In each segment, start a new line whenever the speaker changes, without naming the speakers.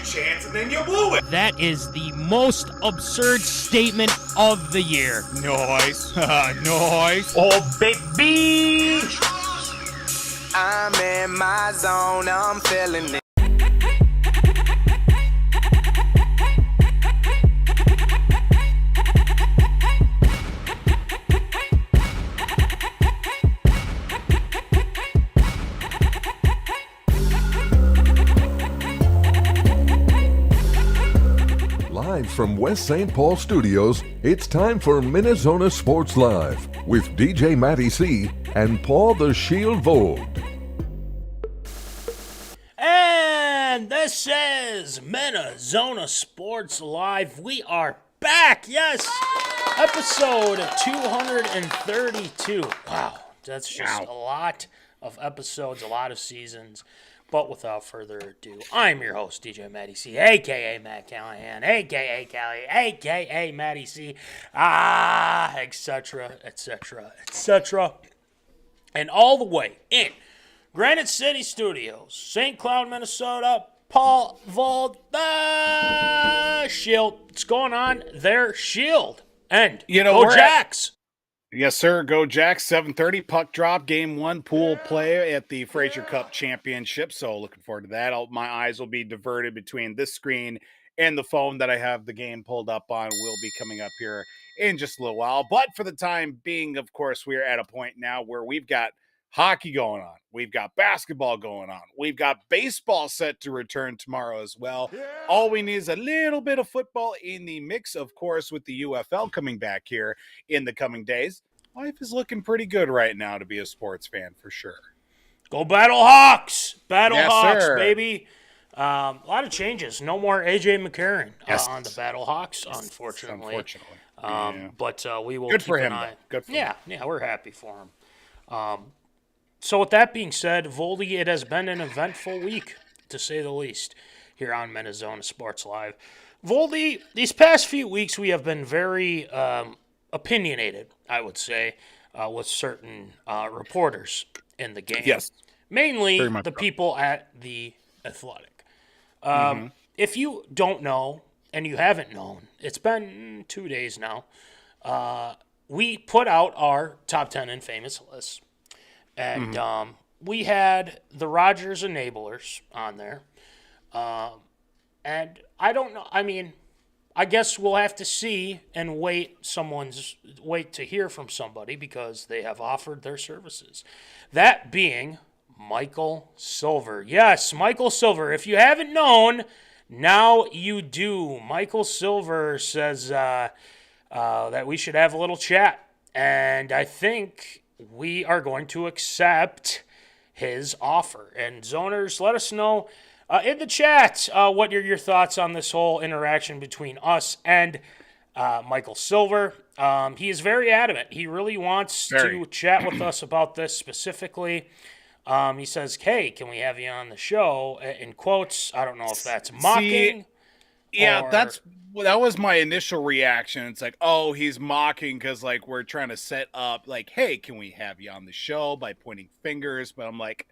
Chance and then you blew it.
That is the most absurd statement of the year.
Nice. Nice.
Oh, baby.
I'm in my zone. I'm feeling it.
Live from West St. Paul Studios, it's time for MinneZona Sports Live with DJ Matty C and Paul the Shield Vogt.
And this is MinneZona Sports Live. We are back, yes! Episode 232. Wow, that's just a lot of episodes, a lot of seasons. But without further ado, I'm your host, DJ Matty C, a.k.a. Matt Callahan, a.k.a. Callie, a.k.a. Matty C, etc., etc., etc. And all the way in Granite City Studios, St. Cloud, Minnesota, Paul Vold, the Shield. What's going on there, Shield? And go Jacks!
Yes, sir. Go Jacks. 7:30 puck drop. Game 1 pool play at the Fraser Cup Championship. So looking forward to that. My eyes will be diverted between this screen and the phone that I have the game pulled up on. Will be coming up here in just a little while. But for the time being, of course, we are at a point now where we've got hockey going on. We've got basketball going on. We've got baseball set to return tomorrow as well. Yeah. All we need is a little bit of football in the mix, of course, with the UFL coming back here in the coming days. Life is looking pretty good right now to be a sports fan for sure.
Go Battle Hawks! Battle Hawks,
sir.
Baby. A lot of changes. No more A.J. McCarron on the Battle Hawks, unfortunately.
Yeah.
But we will
Good
keep
for
an
him,
eye.
Good for him.
Yeah, we're happy for him. So with that being said, Voldy, it has been an eventful week, to say the least, here on MinneZona Sports Live. Voldy, these past few weeks we have been very opinionated, I would say, with certain reporters in the game.
Yes.
Mainly the
so.
people at The Athletic. If you don't know, and you haven't known, it's been 2 days now, we put out our top 10 infamous list. And we had the Rogers Enablers on there. And I don't know, I mean, I guess we'll have to see and wait to hear from somebody because they have offered their services. That being Michael Silver. Yes, Michael Silver. If you haven't known, now you do. Michael Silver says that we should have a little chat. And I think we are going to accept his offer. And Zoners, let us know in the chat what are your thoughts on this whole interaction between us and Michael Silver. He is very adamant. He really wants to chat with us about this specifically. He says, "Hey, can we have you on the show?" In quotes. I don't know if that's mocking.
Yeah,
or-
that was my initial reaction. It's like, oh, he's mocking because like we're trying to set up like, hey, can we have you on the show by pointing fingers? But I'm like,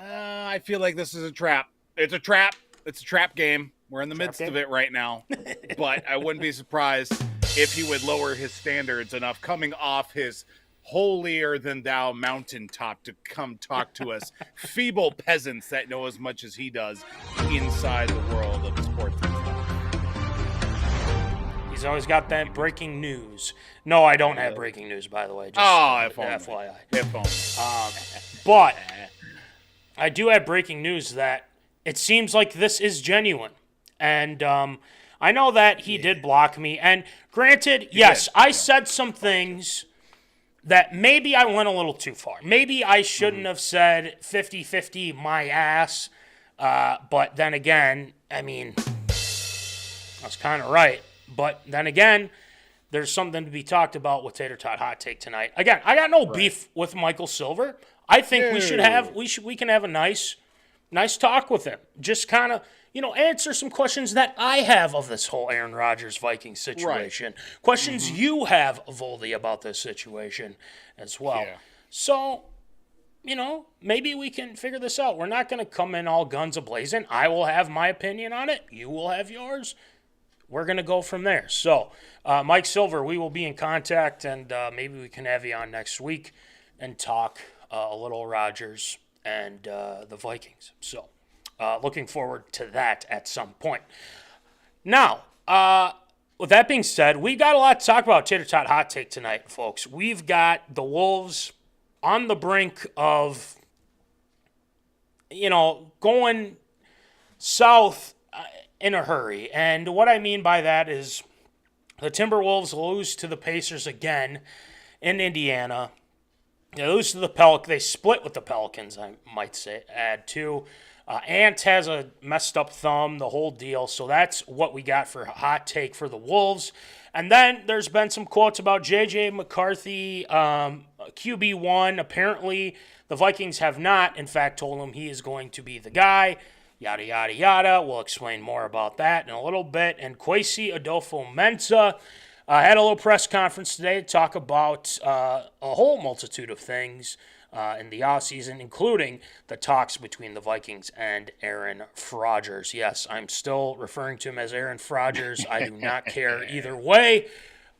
I feel like this is a trap. It's a trap. It's a trap game. We're in the midst of it right now. But I wouldn't be surprised if he would lower his standards enough coming off his holier than thou mountaintop to come talk to us feeble peasants that know as much as he does inside the world of sports and stuff.
He's always got that breaking news. No, I don't have breaking news, by the way. Just
If only.
FYI.
If only.
But I do have breaking news that it seems like this is genuine. And I know that he did block me. And granted, yes, I said some things that maybe I went a little too far. Maybe I shouldn't have said 50-50 my ass. But then again, I mean, I was kind of right. But then again, there's something to be talked about with Tater Tot Hot Take tonight. Again, I got no beef with Michael Silver. I think we can have a nice talk with him. Just kind of, answer some questions that I have of this whole Aaron Rodgers Vikings situation. Right. Questions you have, Voldy, about this situation as well. Yeah. So, maybe we can figure this out. We're not going to come in all guns a-blazing. I will have my opinion on it. You will have yours. We're going to go from there. So, Mike Silver, we will be in contact, and maybe we can have you on next week and talk a little Rodgers and the Vikings. So, looking forward to that at some point. Now, with that being said, we got a lot to talk about Tater Tot Hot Take tonight, folks. We've got the Wolves on the brink of, going south in a hurry. And what I mean by that is the Timberwolves lose to the Pacers again in Indiana. They lose to the Pelicans. They split with the Pelicans, I might say, add to. Ant has a messed up thumb, the whole deal. So that's what we got for a hot take for the Wolves. And then there's been some quotes about JJMccarthy, QB1. Apparently, the Vikings have not, in fact, told him he is going to be the guy. Yada, yada, yada. We'll explain more about that in a little bit. And Kwesi Adolfo-Mensah had a little press conference today to talk about a whole multitude of things in the offseason, including the talks between the Vikings and Aaron Rodgers. Yes, I'm still referring to him as Aaron Rodgers. I do not care either way.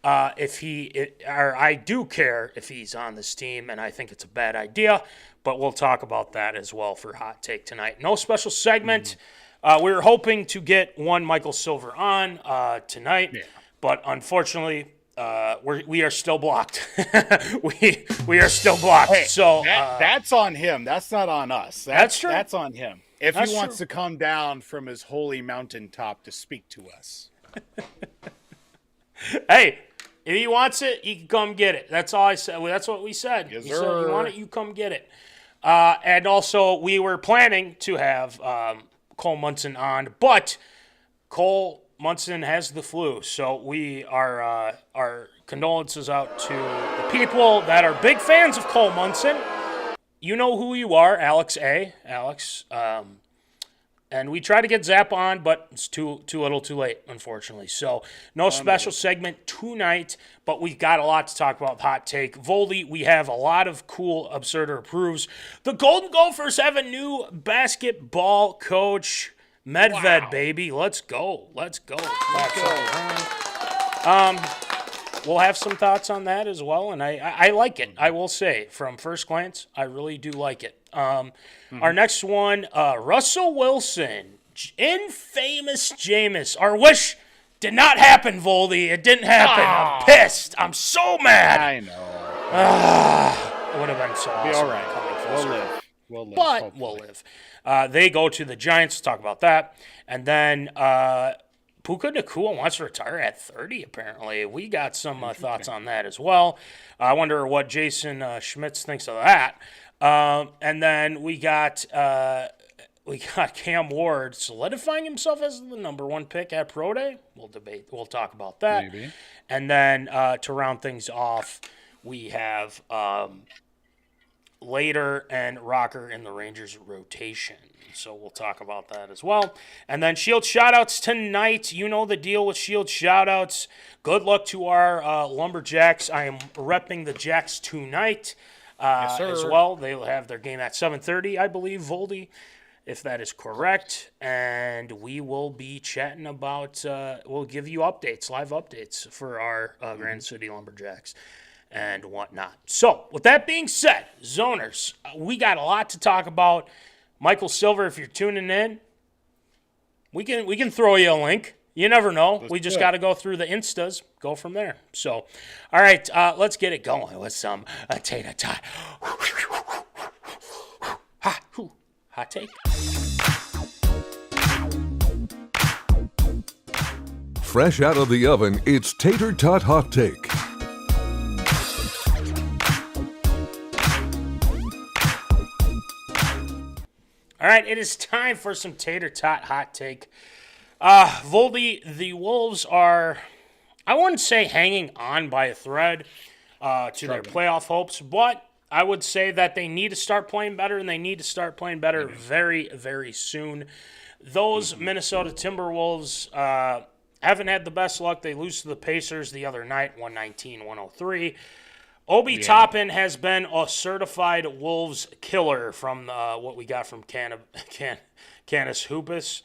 I do care if he's on this team, and I think it's a bad idea. But we'll talk about that as well for Hot Take tonight. No special segment. We were hoping to get one Michael Silver on tonight, but unfortunately, we are still blocked. we are still blocked.
Hey,
so
that's on him. That's not on us.
That's true.
That's on him. If he wants to come down from his holy mountaintop to speak to us.
Hey, if he wants it, he can come get it. That's all I said. That's what we said.
Yes,
he said, you want it, you come get it. And also, we were planning to have Cole Munson on, but Cole Munson has the flu. So we are our condolences out to the people that are big fans of Cole Munson. You know who you are, Alex A. Alex. And we try to get Zap on, but it's too little too late, unfortunately. So no special segment tonight, but we've got a lot to talk about with Hot Take. Voldy, we have a lot of cool Absurder approves. The Golden Gophers have a new basketball coach, Medved, baby. Let's go. We'll have some thoughts on that as well, and I like it. I will say, from first glance, I really do like it. Our next one, Russell Wilson, infamous Jameis. Our wish did not happen, Voldy. It didn't happen. I'm pissed. I'm so mad.
I know.
It would have been so awesome.
Be all right. We'll live.
But
hopefully.
we'll live. They go to the Giants to talk about that. And then Pukanacua wants to retire at 30, apparently. We got some thoughts on that as well. I wonder what Jason Schmitz thinks of that. And then we got camward solidifying himself as the number one pick at P.O.D. We'll talk about that.
Maybe.
And then to round things off, we have Later and Rocker in the Rangers rotation. So we'll talk about that as well. And then Shield shoutouts tonight. You know the deal with Shield shoutouts. Good luck to our Lumberjacks. I am repping the Jacks tonight
Yes, sir.
as well. They'll have their game at 7:30, I believe, Voldy, if that is correct. And we will be chatting about, we'll give you updates, live updates for our Grand City Lumberjacks and whatnot. So, with that being said, Zoners, we got a lot to talk about. Michael Silver, if you're tuning in, we can throw you a link. You never know. We just got to go through the Instas, go from there. So, all right, let's get it going with some Tater Tot Hot Take.
Fresh out of the oven, it's Tater Tot Hot Take.
All right, it is time for some Tater Tot Hot Take. Voldy, the Wolves are, I wouldn't say hanging on by a thread to their playoff hopes, but I would say that they need to start playing better, and they need to start playing better very, very soon. Those Minnesota Timberwolves haven't had the best luck. They lose to the Pacers the other night, 119-103. Obi Toppin has been a certified Wolves killer from what we got from Canis Hoopus.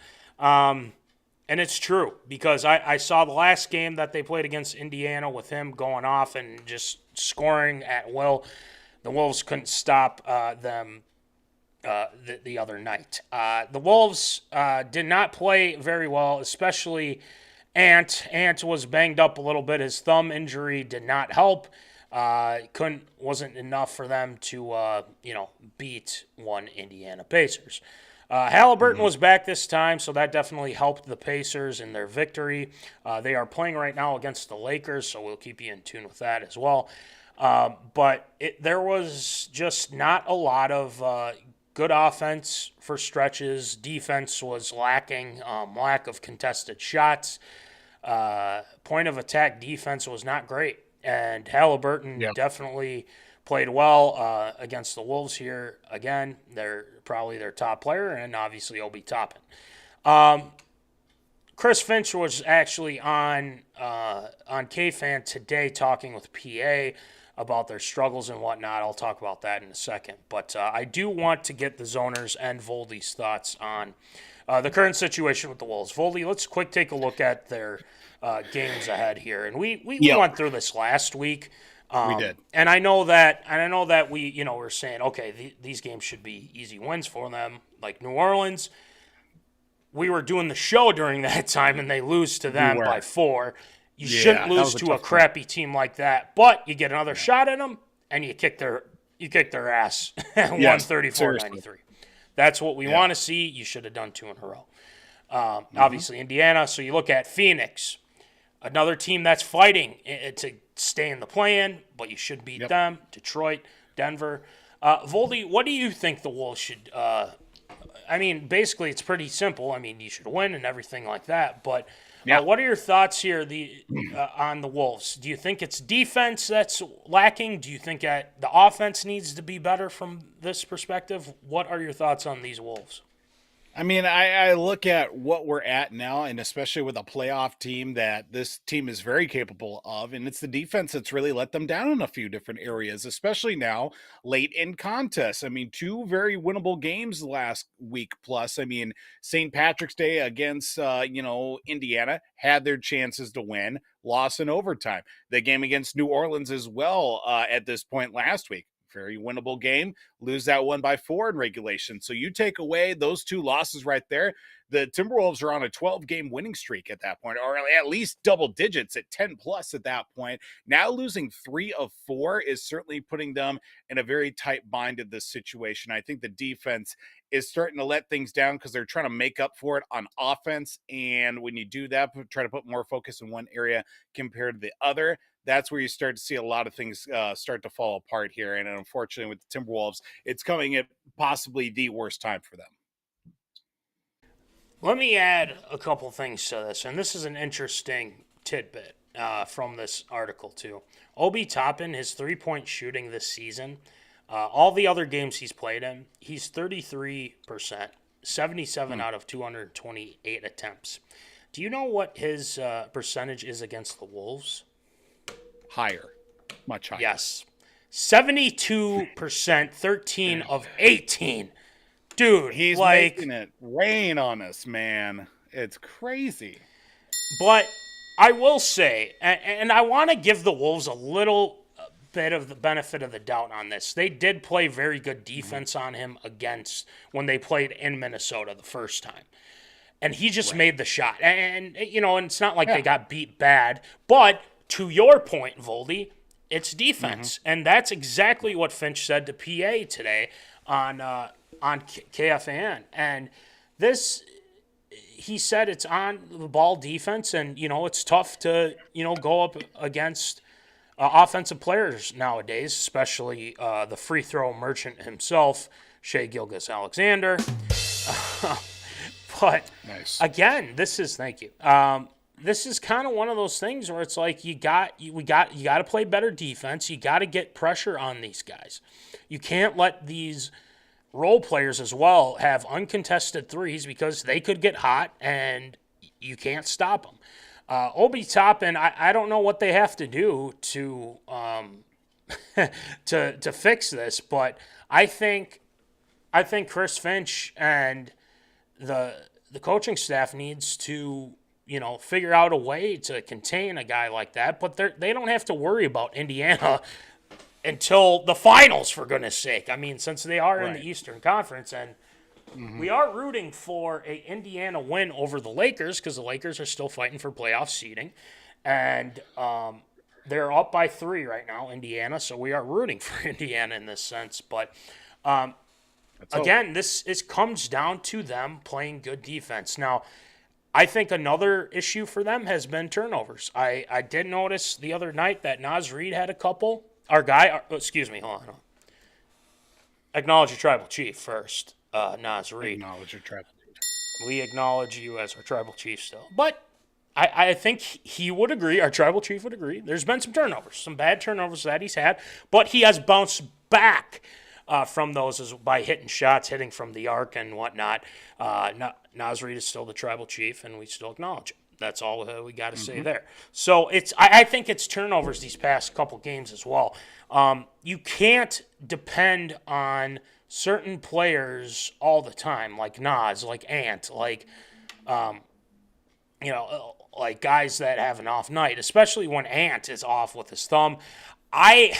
And it's true, because I saw the last game that they played against Indiana with him going off and just scoring at will. The Wolves couldn't stop them the other night. The Wolves did not play very well, especially Ant. Ant was banged up a little bit. His thumb injury did not help. Wasn't enough for them to beat one Indiana Pacers. Halliburton was back this time, so that definitely helped the Pacers in their victory. They are playing right now against the Lakers, so we'll keep you in tune with that as well. But there was just not a lot of good offense for stretches. Defense was lacking, lack of contested shots. Point of attack defense was not great. And Halliburton definitely played well against the Wolves here. Again, they're probably their top player, and obviously Obi Toppin. Chris Finch was actually on KFan today talking with PA about their struggles and whatnot. I'll talk about that in a second. But I do want to get the Zoners and Voldy's thoughts on the current situation with the Wolves. Voldy, let's quick take a look at their games ahead here. And we went through this last week.
We did.
And I know that we, we're saying, okay, these games should be easy wins for them. Like New Orleans, we were doing the show during that time, and they lose to them by 4. You shouldn't lose to a crappy team like that, but you get another shot at them, and you kick their ass 134-93. That's what we want to see. You should have done 2 in a row. Obviously, Indiana. So you look at Phoenix, another team that's fighting to stay in the play-in, but you should beat them. Detroit, Denver. Voldy, what do you think the Wolves should basically it's pretty simple. You should win and everything like that, but what are your thoughts here on the Wolves? Do you think it's defense that's lacking? Do you think that the offense needs to be better from this perspective? What are your thoughts on these Wolves?
I look at what we're at now, and especially with a playoff team that this team is very capable of, and it's the defense that's really let them down in a few different areas, especially now late in contests. 2 very winnable games last week plus. St. Patrick's Day against, Indiana had their chances to win, lost in overtime. The game against New Orleans as well at this point last week. Very winnable game, lose that one by 4 in regulation. So you take away those 2 losses right there, the Timberwolves are on a 12-game winning streak at that point, or at least double digits at 10+ at that point. Now losing 3 of 4 is certainly putting them in a very tight bind of this situation. I think the defense is starting to let things down because they're trying to make up for it on offense. And when you do that, try to put more focus in one area compared to the other, that's where you start to see a lot of things start to fall apart here. And unfortunately with the Timberwolves, it's coming at possibly the worst time for them.
Let me add a couple things to this, and this is an interesting tidbit from this article too. Obi Toppin, his 3-point shooting this season, All the other games he's played in, he's 33%, 77 out of 228 attempts. Do you know what his percentage is against the Wolves?
Higher. Much higher.
Yes. 72%, 13 of 18. Dude,
He's making it rain on us, man. It's crazy.
But I will say, and I want to give the Wolves a little bit of the benefit of the doubt on this. They did play very good defense on him when they played in Minnesota the first time. And he just made the shot. And it's not like they got beat bad. But to your point, Voldy, it's defense. And that's exactly what Finch said to PA today on KFAN. And he said it's on the ball defense, and, it's tough to, go up against offensive players nowadays, especially the free throw merchant himself, Shai Gilgeous-Alexander. But again, thank you. This is kind of one of those things where it's like you got to play better defense. You got to get pressure on these guys. You can't let these role players as well have uncontested threes because they could get hot and you can't stop them. Obi Toppin, I don't know what they have to do to to fix this, but I think Chris Finch and the coaching staff needs to figure out a way to contain a guy like that. But they don't have to worry about Indiana until the finals, for goodness sake. I mean, since they are in the Eastern Conference, and we are rooting for a Indiana win over the Lakers because the Lakers are still fighting for playoff seeding. And they're up by 3 right now, Indiana, so we are rooting for Indiana in this sense. But, again, this comes down to them playing good defense. Now, I think another issue for them has been turnovers. I did notice the other night that Naz Reid had a couple. Hold on. Acknowledge your tribal chief first, Naz Reid.
Acknowledge your tribal chief.
We acknowledge you as our tribal chief still. But I think he would agree, our tribal chief would agree, there's been some turnovers, some bad turnovers that he's had, but he has bounced back from those by hitting shots, hitting from the arc and whatnot. Naz Reid is still the tribal chief, and we still acknowledge it. That's all we got to say there. So I think it's turnovers these past couple games as well. You can't depend on certain players all the time, like Nas, like Ant, like like guys that have an off night, especially when Ant is off with his thumb. I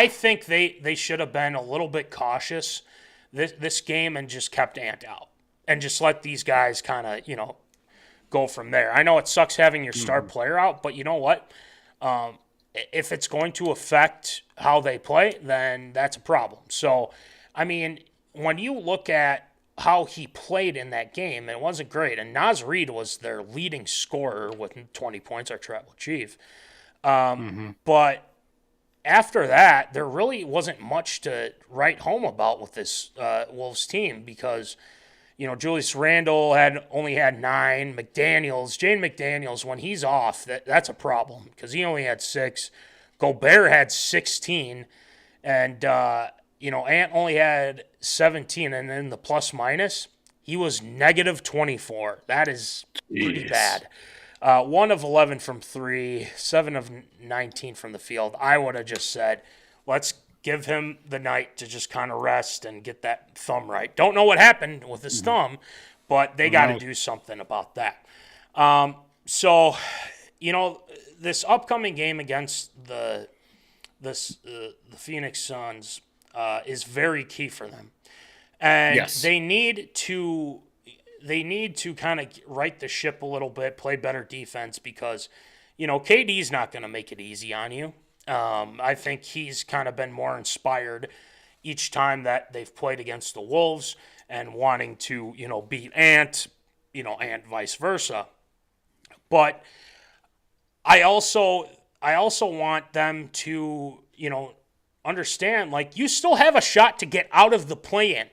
think they should have been a little bit cautious this game and just kept Ant out and just let these guys kind of go from there. I know it sucks having your star player out, but you know what? If it's going to affect how they play, then that's a problem. So, I mean, when you look at how he played in that game, it wasn't great. And Naz Reid was their leading scorer with 20 points, our tribal chief. But after that, there really wasn't much to write home about with this Wolves team because Julius Randle only had 9. Jane McDaniels, when he's off, that's a problem because he only had 6. Gobert had 16, and Ant only had 17. And then the plus minus, he was negative 24. That is pretty bad. 1 of 11 from 3, 7 of 19 from the field. I would have just said, let's give him the night to just kind of rest and get that thumb right. Don't know what happened with his thumb, but they got to do something about that. So, this upcoming game against the Phoenix Suns is very key for them. And they need to kind of right the ship a little bit, play better defense because, KD's not going to make it easy on you. I think he's kind of been more inspired each time that they've played against the Wolves and wanting to, beat Ant, Ant vice versa. But I also want them to, understand, like, you still have a shot to get out of the play-in.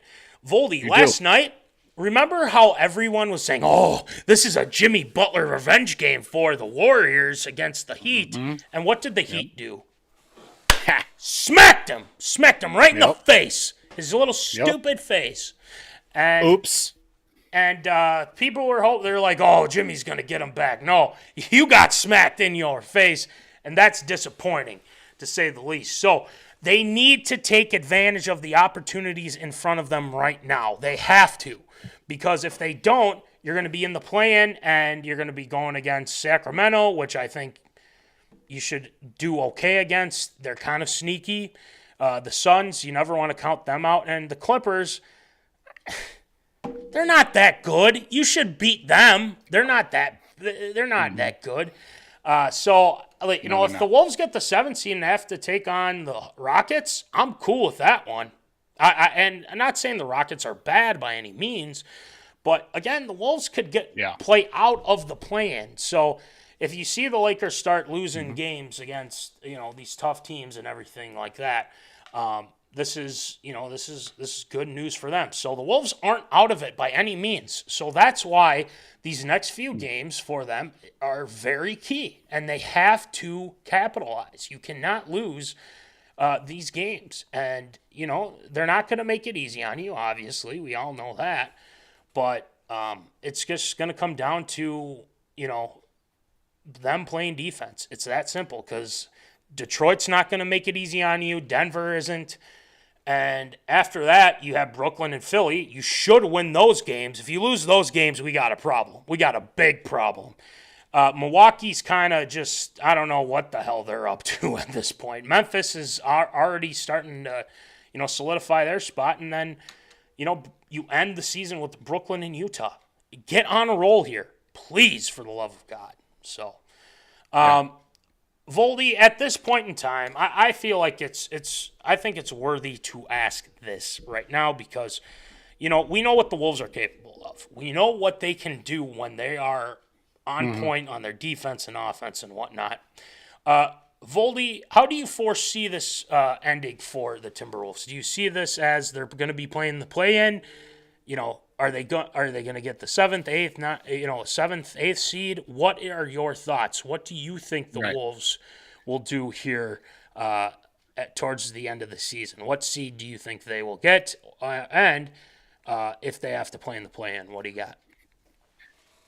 Voldy, last night, remember how everyone was saying, oh, this is a Jimmy Butler revenge game for the Warriors against the Heat? And what did the Heat do? Smacked him right in the face. His little stupid face. And
Oops.
And people were hoping, they're like, oh, Jimmy's going to get him back. No, you got smacked in your face, and that's disappointing, to say the least. So they need to take advantage of the opportunities in front of them right now. They have to, because if they don't, you're going to be in the play-in, and you're going to be going against Sacramento, which I think you should do okay against. They're kind of sneaky. The Suns, you never want to count them out. And the Clippers, they're not that good. You should beat them. They're not that good. So if the Wolves get the 7th seed and have to take on the Rockets, I'm cool with that one. And I'm not saying the Rockets are bad by any means, but again, the Wolves could play out of the play-in. So if you see the Lakers start losing games against these tough teams and everything like that, this is good news for them. So the Wolves aren't out of it by any means. So that's why these next few games for them are very key, and they have to capitalize. You cannot lose these games, and they're not going to make it easy on you. Obviously, we all know that, but it's just going to come down to them playing defense. It's that simple, because Detroit's not going to make it easy on you. Denver isn't. And after that, you have Brooklyn and Philly. You should win those games. If you lose those games, we got a problem. We got a big problem. Milwaukee's kind of just, I don't know what the hell they're up to at this point. Memphis is already starting to, solidify their spot. And then, you end the season with Brooklyn and Utah. Get on a roll here, please, for the love of God. So, Voldy, at this point in time, I feel like I think it's worthy to ask this right now, because, we know what the Wolves are capable of. We know what they can do when they are on point on their defense and offense and whatnot. Voldy, how do you foresee this ending for the Timberwolves? Do you see this as they're going to be playing the play-in? Are they going to get the 7th, 8th, 7th, 8th seed? What are your thoughts? What do you think the Wolves will do here towards the end of the season? What seed do you think they will get? And if they have to play in the play-in, what do you got?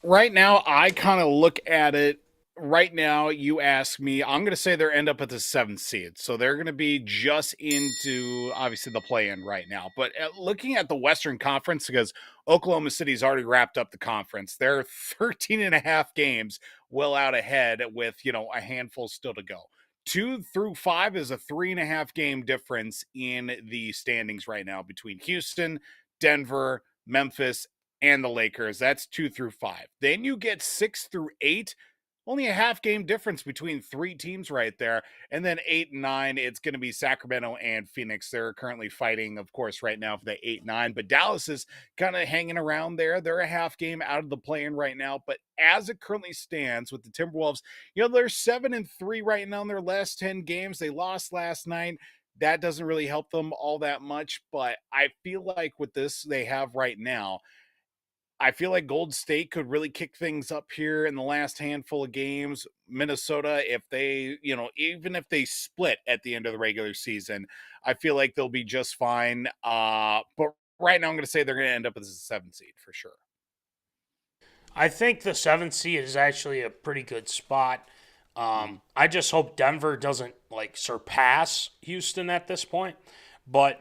Right now, I kind of look at it. Right now, you ask me, I'm going to say they're end up at the 7th seed. So they're going to be just into, obviously, the play-in right now. But looking at the Western Conference, because Oklahoma City's already wrapped up the conference, they're 13 and a half games well out ahead with, a handful still to go. 2 through 5 is a 3.5 game difference in the standings right now between Houston, Denver, Memphis, and the Lakers. That's 2 through 5. Then you get 6 through 8. Only a half game difference between 3 teams right there. And then 8 and 9, it's going to be Sacramento and Phoenix. They're currently fighting, of course, right now for the 8-9. But Dallas is kind of hanging around there. They're a half game out of the play-in right now. But as it currently stands with the Timberwolves, they're 7-3 right now in their last 10 games. They lost last night. That doesn't really help them all that much. But I feel like with this they have right now, I feel like Golden State could really kick things up here in the last handful of games. Minnesota, if they, even if they split at the end of the regular season, I feel like they'll be just fine. But right now I'm going to say they're going to end up as a 7th seed for sure.
I think the 7th seed is actually a pretty good spot. I just hope Denver doesn't surpass Houston at this point. But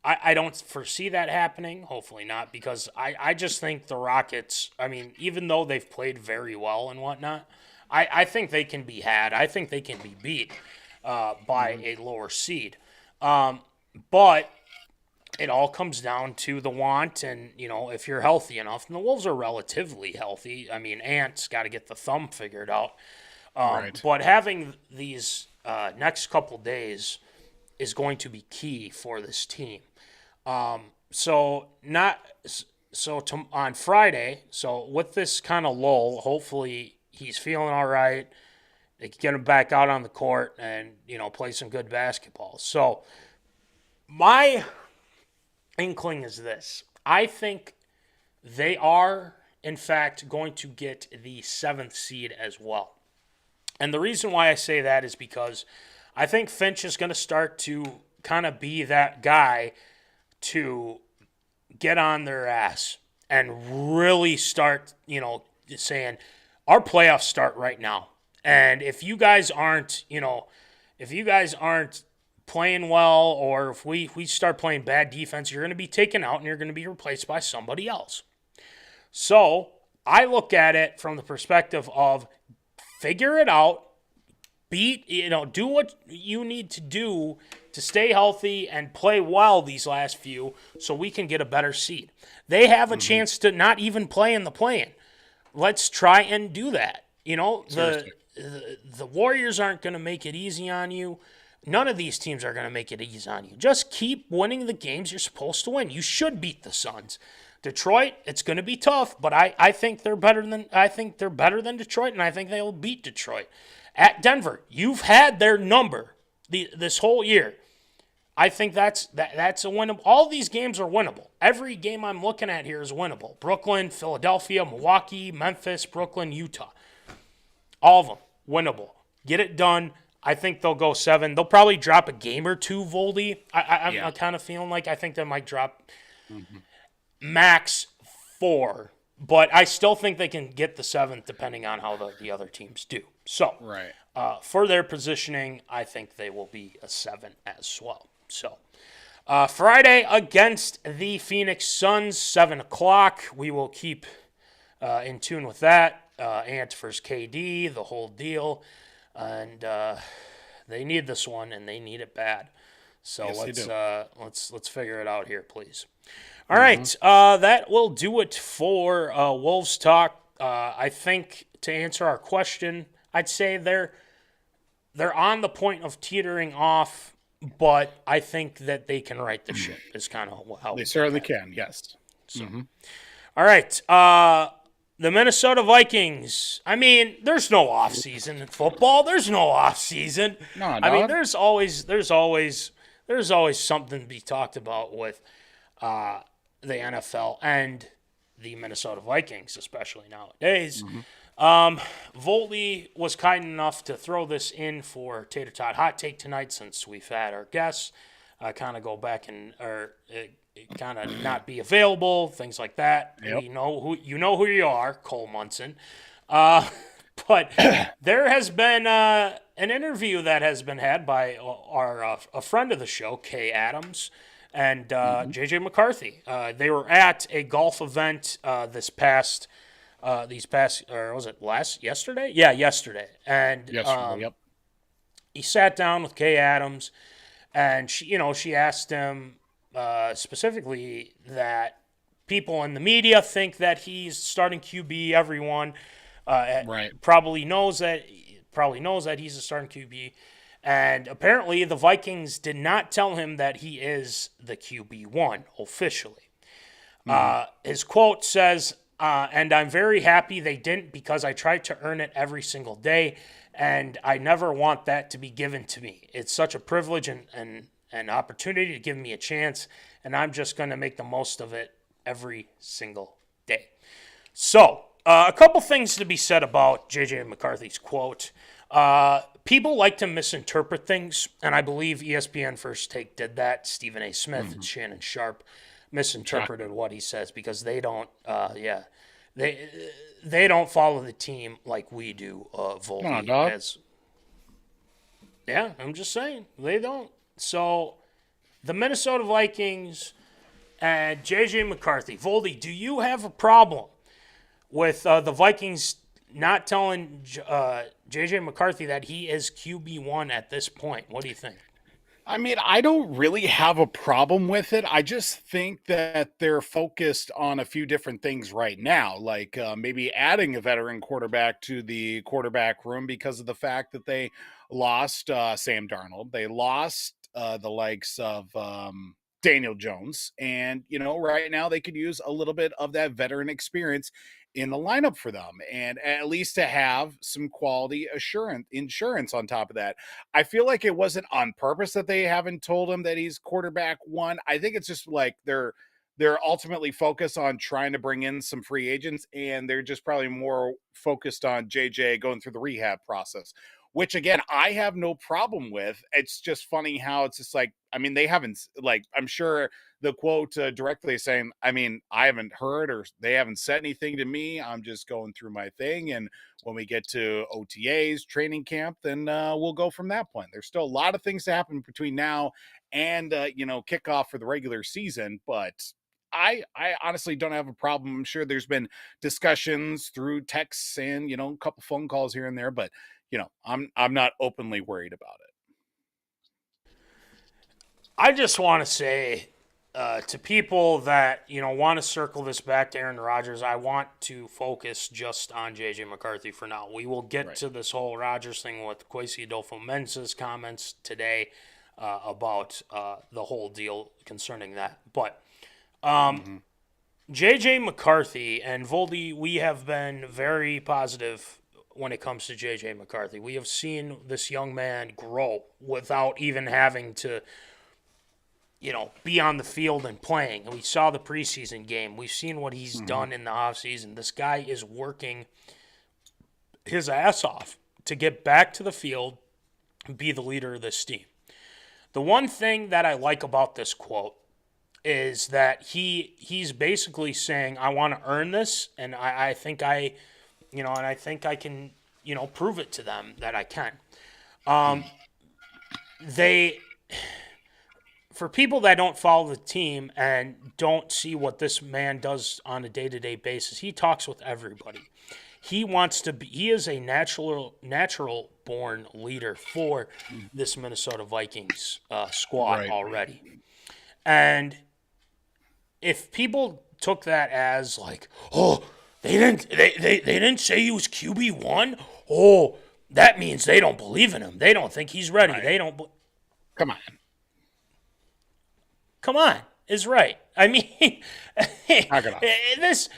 I don't foresee that happening. Hopefully not, because I just think the Rockets, even though they've played very well and whatnot, I think they can be had. I think they can be beat by a lower seed. But it all comes down to the want and, if you're healthy enough. And the Wolves are relatively healthy. Ant's got to get the thumb figured out. But having these next couple days is going to be key for this team. On Friday, so with this kind of lull, hopefully he's feeling all right. They can get him back out on the court and, play some good basketball. So my inkling is this. I think they are, in fact, going to get the 7th seed as well. And the reason why I say that is because I think Finch is going to start to kind of be that guy to get on their ass and really start, saying our playoffs start right now. And if you guys aren't, playing well, or if we start playing bad defense, you're going to be taken out and you're going to be replaced by somebody else. So I look at it from the perspective of figure it out, do what you need to do to stay healthy and play well these last few so we can get a better seed. They have a chance to not even play in the play-in. Let's try and do that. The Warriors aren't going to make it easy on you. None of these teams are going to make it easy on you. Just keep winning the games you're supposed to win. You should beat the Suns. Detroit, it's going to be tough, but I think they're better than Detroit, and I think they will beat Detroit. At Denver, you've had their number this whole year. I think that's a winnable. All these games are winnable. Every game I'm looking at here is winnable. Brooklyn, Philadelphia, Milwaukee, Memphis, Brooklyn, Utah. All of them winnable. Get it done. I think they'll go 7. They'll probably drop a game or two, Voldy. I'm kind of feeling like I think they might drop max 4. But I still think they can get the 7th depending on how the other teams do. So for their positioning, I think they will be a 7 as well. So Friday against the Phoenix Suns, 7 o'clock. We will keep in tune with that. Ant versus KD, the whole deal. And they need this one, and they need it bad. So let's figure it out here, please. All right, that will do it for Wolves Talk. I think to answer our question, I'd say they're on the point of teetering off, but I think that they can right the ship. Is kind of how
they certainly can. Yes.
So, all right. The Minnesota Vikings. I mean, there's no off season in football. There's no off season.
No,
I mean, there's always something to be talked about with the NFL and the Minnesota Vikings, especially nowadays. Voldy was kind enough to throw this in for Tater Tot Hot Take tonight, since we've had our guests kind of go back kind of not be available, things like that.
Yep.
You know who you are, Cole Munson. But there has been an interview that has been had by a friend of the show, Kay Adams, and JJ McCarthy. They were at a golf event yesterday? Yeah, yesterday. And
yep.
He sat down with Kay Adams, and she asked him specifically that people in the media think that he's starting QB. Everyone probably knows that he's a starting QB. And apparently the Vikings did not tell him that he is the QB1 officially. His quote says, and I'm very happy they didn't, because I tried to earn it every single day, and I never want that to be given to me. It's such a privilege and an opportunity to give me a chance, and I'm just going to make the most of it every single day. So, a couple things to be said about J.J. McCarthy's quote. People like to misinterpret things, and I believe ESPN First Take did that. Stephen A. Smith and Shannon Sharp misinterpreted what he says, because they don't they don't follow the team like we do, Voldy.
Come on, dog.
Yeah, I'm just saying. They don't. So, the Minnesota Vikings and J.J. McCarthy. Voldy, do you have a problem with the Vikings not telling J.J. McCarthy that he is QB1 at this point? What do you think?
I mean, I don't really have a problem with it. I just think that they're focused on a few different things right now, like maybe adding a veteran quarterback to the quarterback room because of the fact that they lost Sam Darnold. They lost the likes of Daniel Jones. And, right now they could use a little bit of that veteran experience in the lineup for them, and at least to have some quality insurance on top of that. I feel like it wasn't on purpose that they haven't told him that he's quarterback 1. I think it's just like they're ultimately focused on trying to bring in some free agents, and they're just probably more focused on JJ going through the rehab process, which again, I have no problem with. It's just funny how it's just like, I mean, they haven't, like, I'm sure the quote directly saying, I mean, I haven't heard or they haven't said anything to me. I'm just going through my thing. And when we get to OTAs, training camp, then we'll go from that point. There's still a lot of things to happen between now and, kickoff for the regular season. But I honestly don't have a problem. I'm sure there's been discussions through texts and, a couple phone calls here and there, but I'm not openly worried about it.
I just want to say to people that, want to circle this back to Aaron Rodgers, I want to focus just on J.J. McCarthy for now. We will get to this whole Rodgers thing with Kwesi Adolfo-Mensah's comments today about the whole deal concerning that. But J.J. McCarthy and Voldy, we have been very positive when it comes to J.J. McCarthy. We have seen this young man grow without even having to, be on the field and playing. And we saw the preseason game. We've seen what he's done in the offseason. This guy is working his ass off to get back to the field and be the leader of this team. The one thing that I like about this quote is that he's basically saying, I want to earn this, and I think I can, prove it to them that I can. For people that don't follow the team and don't see what this man does on a day-to-day basis, he talks with everybody. He is a natural born leader for this Minnesota Vikings squad already. And if people took that as like, oh, they didn't say he was QB1, oh, that means they don't believe in him. They don't think he's ready. Right. They don't. Come on is right. I mean, this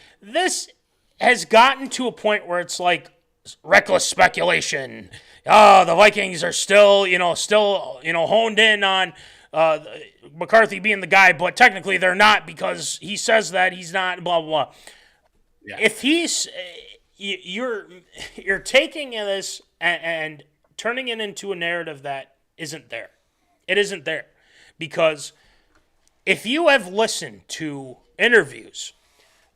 has gotten to a point where it's like reckless speculation. Oh, the Vikings are still honed in on McCarthy being the guy, but technically they're not because he says that he's not. Blah blah blah. Yeah. If he's, you're taking this and turning it into a narrative that isn't there. It isn't there because if you have listened to interviews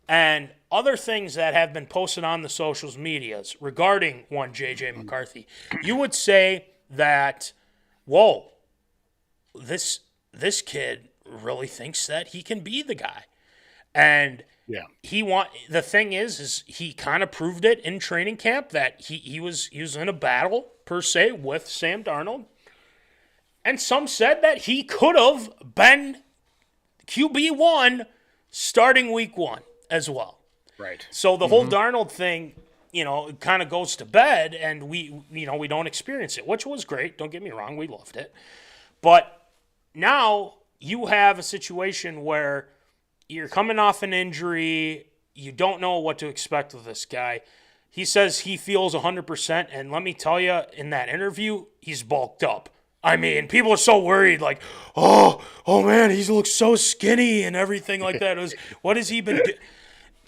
and other things that have been posted on the social medias regarding one J.J. McCarthy, you would say that, whoa, this kid really thinks that he can be the guy. And the thing is he kind of proved it in training camp that he was in a battle, per se, with Sam Darnold. And some said that he could have been QB1 starting week 1 as well. Right. So the whole Darnold thing, kind of goes to bed, and we don't experience it, which was great. Don't get me wrong, we loved it. But now you have a situation where you're coming off an injury, you don't know what to expect with this guy. He says he feels 100%, and let me tell you, in that interview, he's bulked up. I mean, people are so worried, like, oh man, he looks so skinny and everything like that. What has he been doing?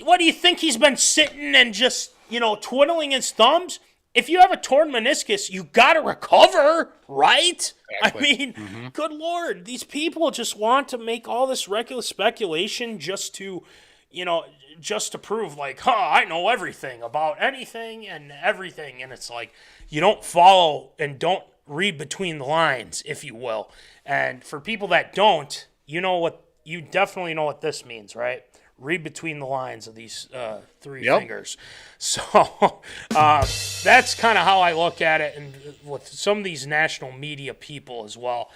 What do you think he's been sitting and just, twiddling his thumbs? If you have a torn meniscus, you got to recover, right? Exactly. I mean, good Lord, these people just want to make all this reckless speculation just to prove, like, I know everything about anything and everything. And it's like, you don't follow and don't read between the lines, if you will. And for people that don't, you definitely know what this means, right? Read between the lines of these three fingers. So that's kind of how I look at it, and with some of these national media people as well.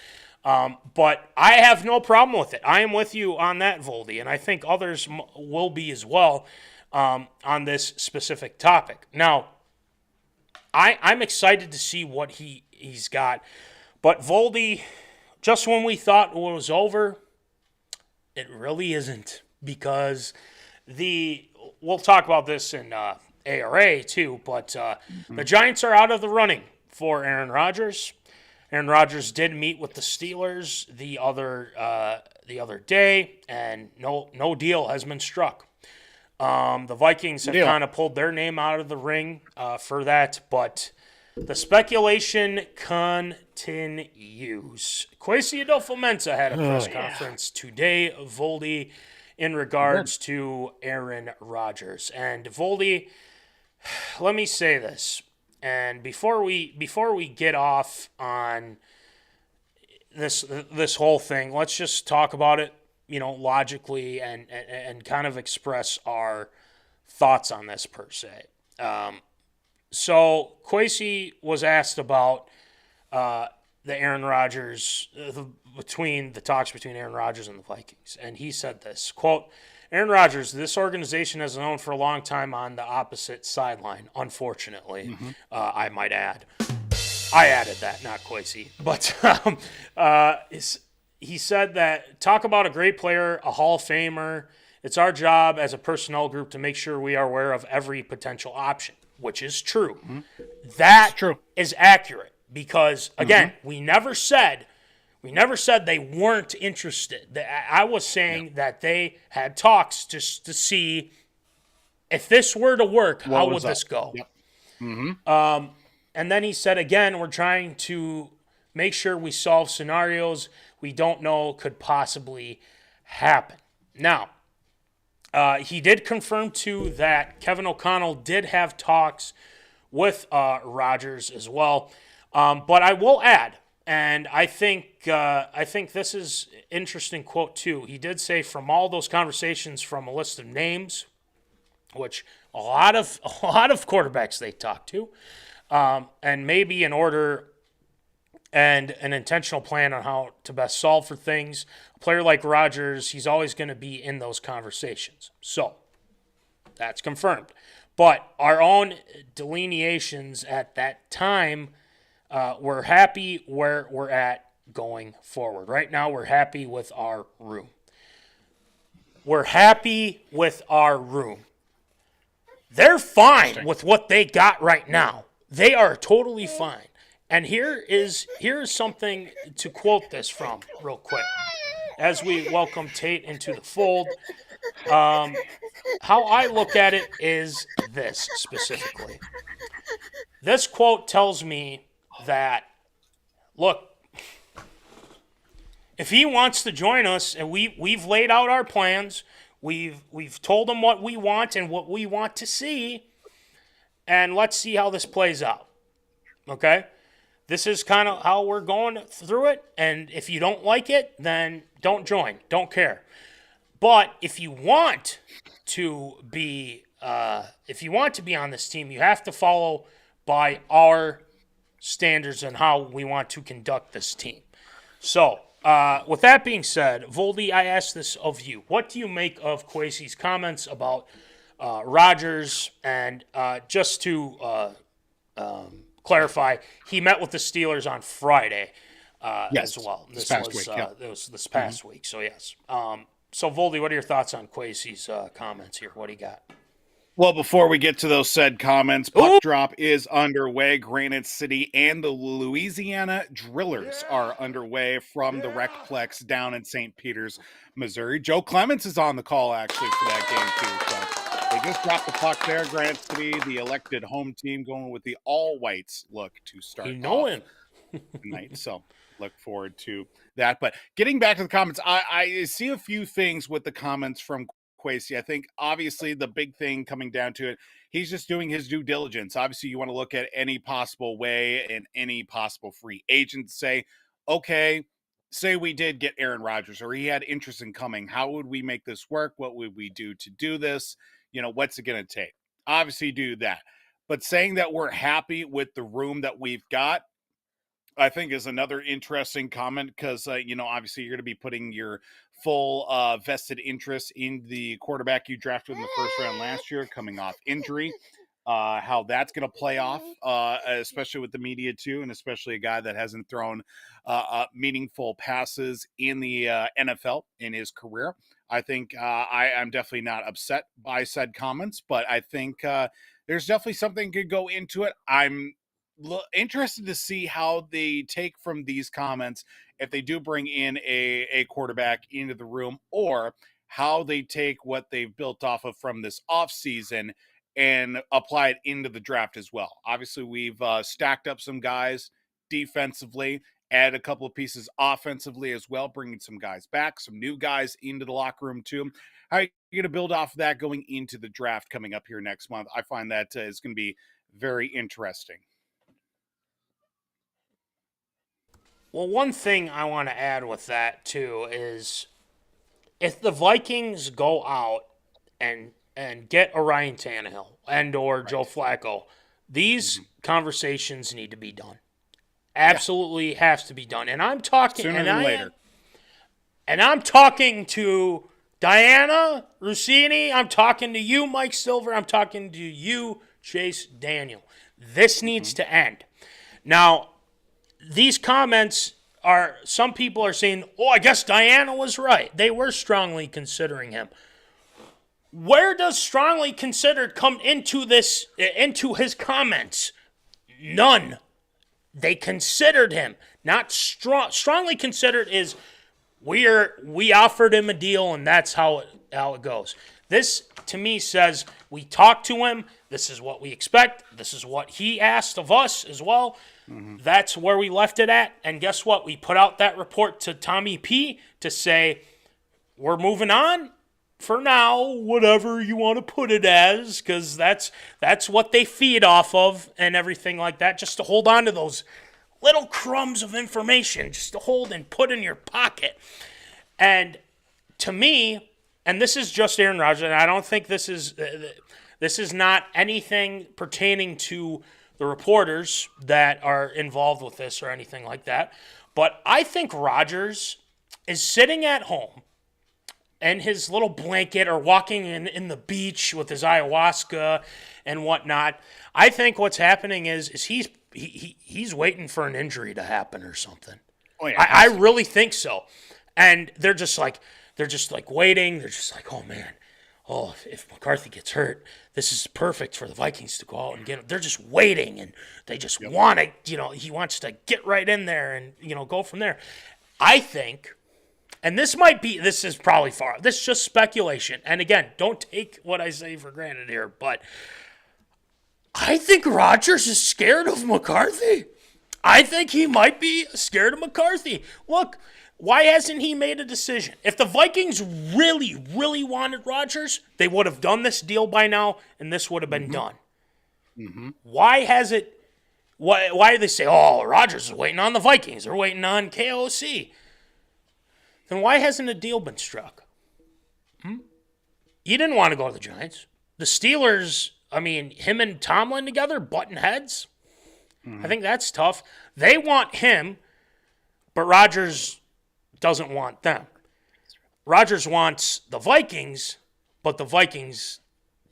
But I have no problem with it. I am with you on that, Voldy, and I think others will be as well on this specific topic. Now, I'm excited to see what he's got. But Voldy, just when we thought it was over, it really isn't. Because we'll talk about this in ARA too, but the Giants are out of the running for Aaron Rodgers. Aaron Rodgers did meet with the Steelers the other day, and no deal has been struck. The Vikings have kind of pulled their name out of the ring for that, but The speculation continues. Kwesi Adolfo-Mensah had a press conference today, Voldy, in regards to Aaron Rodgers. And Voldy, let me say this, and before we get off on this whole thing, let's just talk about it, logically and kind of express our thoughts on this per se. So Kwesi was asked about the Aaron Rodgers, between the talks between Aaron Rodgers and the Vikings, and he said this, quote, Aaron Rodgers, this organization has known for a long time on the opposite sideline, unfortunately, I might add. I added that, not Kwesi. But he said that, talk about a great player, a Hall of Famer. It's our job as a personnel group to make sure we are aware of every potential option, which is true. That is accurate because, again, we never said they weren't interested. I was saying that they had talks just to see if this were to work, how would this go? And then he said, again, we're trying to make sure we solve scenarios we don't know could possibly happen. Now, he did confirm, too, that Kevin O'Connell did have talks with Rodgers as well. But I will add, and I think this is interesting quote, too. He did say from all those conversations from a list of names, which a lot of quarterbacks they talked to, and maybe an order and an intentional plan on how to best solve for things. A player like Rodgers, he's always going to be in those conversations. So that's confirmed. But our own delineations at that time, we're happy where we're at going forward. Right now, we're happy with our room. They're fine with what they got right now. They are totally fine. And here is something to quote this from real quick. As we welcome Tate into the fold, how I look at it is this specifically. This quote tells me that, look, if he wants to join us, and we've laid out our plans, we've told him what we want and what we want to see, and let's see how this plays out. Okay? This is kind of how we're going through it, and if you don't like it, then don't join. Don't care. But if you want to be on this team, you have to follow by our standards and how we want to conduct this team. So, with that being said, Voldy, I ask this of you. What do you make of Kwesi's comments about Rodgers? And just to clarify, he met with the Steelers on Friday as well. This past week. So, yes. So, Voldy, what are your thoughts on Kwesi's comments here? What do you got?
Well, before we get to those said comments, puck drop is underway. Granite City and the Louisiana Drillers are underway from the Recplex down in St. Peters, Missouri. Joe Clements is on the call, actually, for that game, too. So they just dropped the puck there. Granite City, the elected home team, going with the all-whites look to start off tonight. So look forward to that. But getting back to the comments, I see a few things with the comments from Kwesi. I think obviously the big thing coming down to it, he's just doing his due diligence. Obviously, you want to look at any possible way and any possible free agent to say, okay, say we did get Aaron Rodgers or he had interest in coming. How would we make this work? What would we do to do this? What's it going to take? Obviously do that. But saying that we're happy with the room that we've got, I think is another interesting comment because, obviously you're going to be putting your full vested interest in the quarterback you drafted in the first round last year coming off injury, how that's going to play off, especially with the media too, and especially a guy that hasn't thrown meaningful passes in the NFL in his career. I think I'm definitely not upset by said comments, but I think there's definitely something could go into it. I'm interested to see how they take from these comments if they do bring in a quarterback into the room, or how they take what they've built off of from this offseason and apply it into the draft as well. Obviously, we've stacked up some guys defensively, add a couple of pieces offensively as well, bringing some guys back, some new guys into the locker room too. How are you going to build off of that going into the draft coming up here next month? I find that is going to be very interesting.
Well, one thing I want to add with that too is if the Vikings go out and get a Ryan Tannehill and or Joe Flacco, these conversations need to be done. Absolutely has to be done. And I'm talking
Sooner than later.
And I'm talking to Diana Rossini. I'm talking to you, Mike Silver. I'm talking to you, Chase Daniel. This needs to end. Now, these comments are, some people are saying, oh, I guess Diana was right. They were strongly considering him. Where does strongly considered come into this, into his comments? None. They considered him. Not strongly considered is we offered him a deal and that's how it goes. This to me says we talked to him. This is what we expect. This is what he asked of us as well. That's where we left it at. And guess what? We put out that report to Tommy P to say we're moving on for now, whatever you want to put it as, because that's what they feed off of and everything like that, just to hold on to those little crumbs of information, just to hold and put in your pocket. And to me, and this is just Aaron Rodgers, and I don't think this is not anything pertaining to the reporters that are involved with this or anything like that, but I think Rodgers is sitting at home and his little blanket or walking in the beach with his ayahuasca and whatnot. I think what's happening is he's waiting for an injury to happen or something.
Oh, yeah,
I really think so. And they're just like waiting. They're just like, oh man, if McCarthy gets hurt, this is perfect for the Vikings to go out and get him. They're just waiting and they just want to, he wants to get right in there and, go from there. I think. And this is probably far. This is just speculation. And again, don't take what I say for granted here, but I think Rodgers is scared of McCarthy. I think he might be scared of McCarthy. Look, why hasn't he made a decision? If the Vikings really, really wanted Rodgers, they would have done this deal by now, and this would have been done. Why has it? Why do they say, oh, Rodgers is waiting on the Vikings? They're waiting on KOC. Then why hasn't a deal been struck? You didn't want to go to the Giants. The Steelers, him and Tomlin together, butting heads. I think that's tough. They want him, but Rodgers doesn't want them. Rodgers wants the Vikings, but the Vikings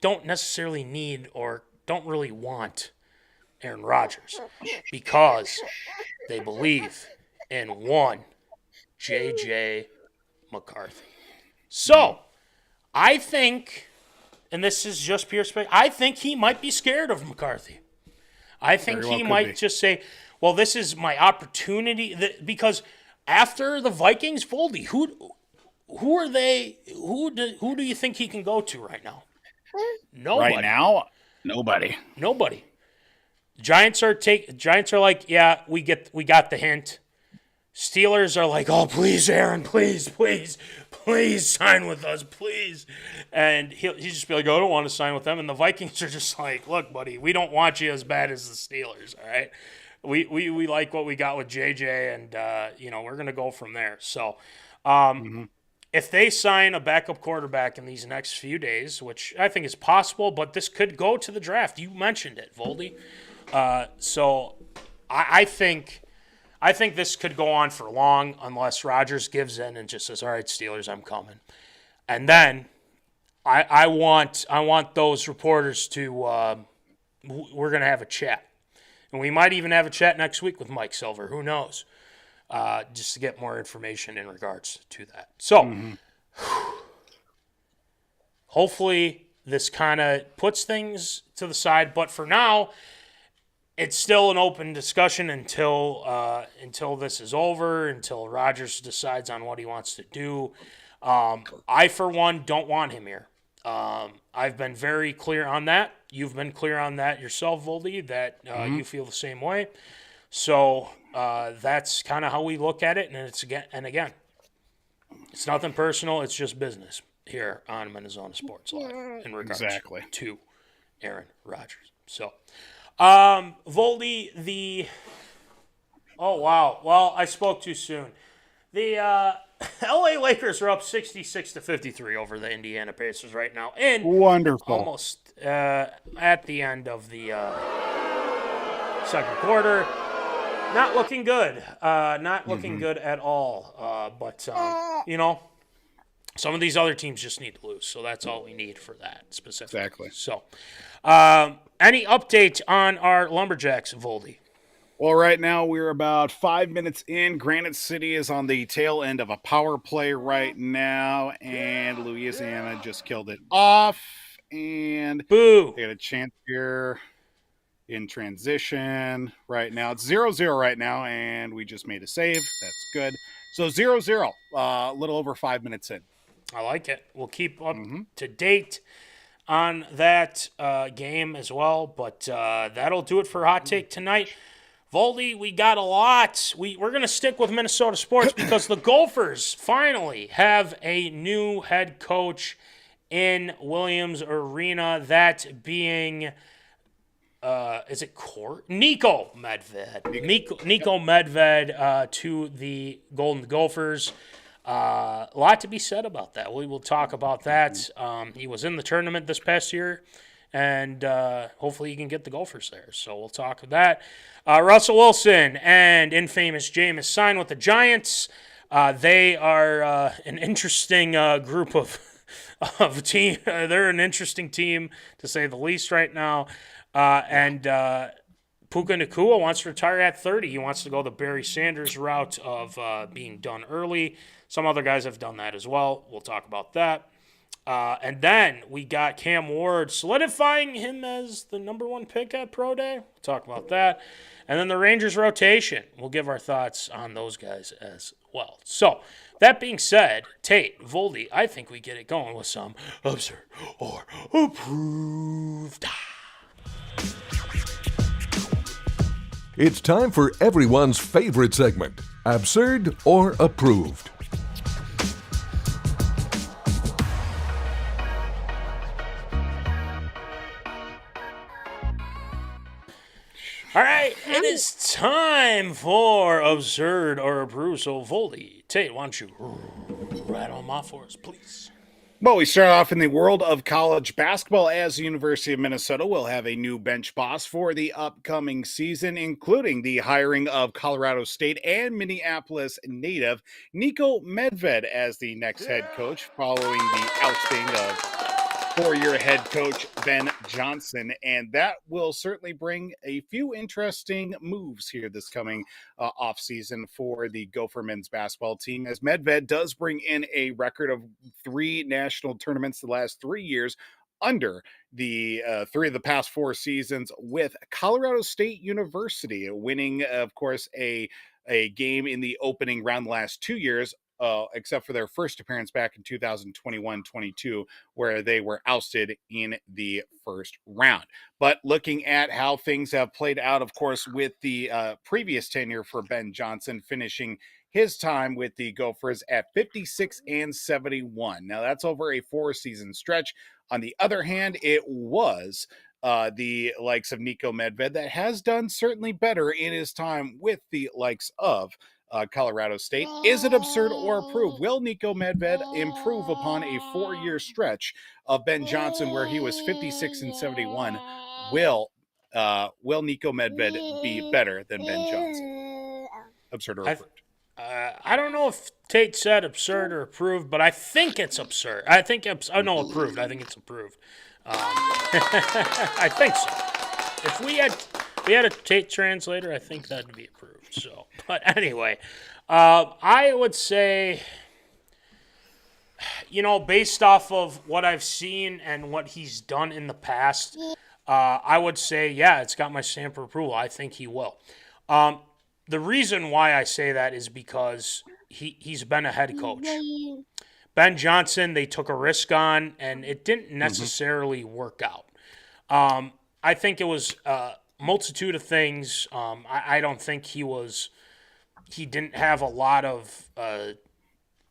don't necessarily need or don't really want Aaron Rodgers because they believe in one J.J. McCarthy. So, I think, and this is just pure speculation, I think he might be scared of McCarthy. I think he might just say, well, this is my opportunity. Because after the Vikings, Voldy, who are they? Who do you think he can go to right now? Nobody.
Right now, nobody.
Giants are like, yeah, we got the hint. Steelers are like, oh, please, Aaron, please sign with us, please. And he'll just be like, oh, I don't want to sign with them. And the Vikings are just like, look, buddy, we don't want you as bad as the Steelers, all right? We like what we got with JJ, and, we're going to go from there. So if they sign a backup quarterback in these next few days, which I think is possible, but this could go to the draft. You mentioned it, Voldy. So I think this could go on for long unless Rodgers gives in and just says, all right, Steelers, I'm coming. And then I want those reporters to we're going to have a chat. And we might even have a chat next week with Mike Silver. Who knows? Just to get more information in regards to that. So hopefully this kind of puts things to the side. But for now, it's still an open discussion until this is over, until Rodgers decides on what he wants to do. I, for one, don't want him here. I've been very clear on that. You've been clear on that yourself, Voldy, that you feel the same way. So that's kind of how we look at it. And again, it's nothing personal. It's just business here on MinneZona Sports Live in regards to Aaron Rodgers. So, Voldy, oh, wow. Well, I spoke too soon. The LA Lakers are up 66-53 over the Indiana Pacers right now. And
Wonderful.
Almost at the end of the second quarter. Not looking good. Not looking good at all. But some of these other teams just need to lose. So that's all we need for that specifically.
Exactly.
So, any update on our Lumberjacks, Voldy?
Well, right now we're about 5 minutes in. Granite City is on the tail end of a power play right now, and Louisiana just killed it off. And
Boo!
they got a chance here in transition right now. It's 0-0 right now, and we just made a save. That's good. So 0-0, a little over 5 minutes in.
I like it. We'll keep up to date on that game as well, but that'll do it for Hot Take tonight. Voldy, we got a lot. We're going to stick with Minnesota sports because the Gophers finally have a new head coach in Williams Arena, that being, is it Court? Nikomedved. Nikomedved to the Golden Gophers. A lot to be said about that. We will talk about that. He was in the tournament this past year, and hopefully he can get the Gophers there. So we'll talk about that. Russell Wilson and infamous Jameis sign with the Giants. They are an interesting group of team. They're an interesting team, to say the least, right now. And Pukanacua wants to retire at 30. He wants to go the Barry Sanders route of being done early. Some other guys have done that as well. We'll talk about that. And then we got camward solidifying him as the number one pick at Pro Day. We'll talk about that. And then the Rangers rotation. We'll give our thoughts on those guys as well. So, that being said, Tate, Voldy, I think we get it going with some absurd or approved.
It's time for everyone's favorite segment, Absurd or Approved.
All right, it is time for Absurd or Approved. So, Voldy, Tate, why don't you rattle them off for us, please?
Well, we start off in the world of college basketball, as the University of Minnesota will have a new bench boss for the upcoming season, including the hiring of Colorado State and Minneapolis native Nikomedved as the next head coach, following the ousting of four-year head coach Ben Johnson. And that will certainly bring a few interesting moves here this coming offseason for the Gopher men's basketball team, as Medved does bring in a record of 3 national tournaments the last 3 years, under the 3 of the past 4 seasons with Colorado State University, winning, of course, a game in the opening round the last 2 years, except for their first appearance back in 2021-22, where they were ousted in the first round. But looking at how things have played out, of course, with the previous tenure for Ben Johnson, finishing his time with the Gophers at 56-71. Now, that's over a 4-season stretch. On the other hand, it was the likes of Nikomedved that has done certainly better in his time with the likes of Colorado State. Is it absurd or approved? Will Nikomedved improve upon a 4-year stretch of Ben Johnson where he was 56-71? Will Nikomedved be better than Ben Johnson? Absurd or approved?
I don't know if Tate said absurd or approved, but I think it's absurd. I think approved. I think it's approved. I think so. If we had a Tate translator, I think that'd be approved. So, but anyway, I would say, based off of what I've seen and what he's done in the past, I would say, yeah, it's got my stamp of approval. I think he will. The reason why I say that is because he's been a head coach. Ben Johnson, they took a risk on, and it didn't necessarily work out. I think it was a multitude of things. I don't think he didn't have a lot of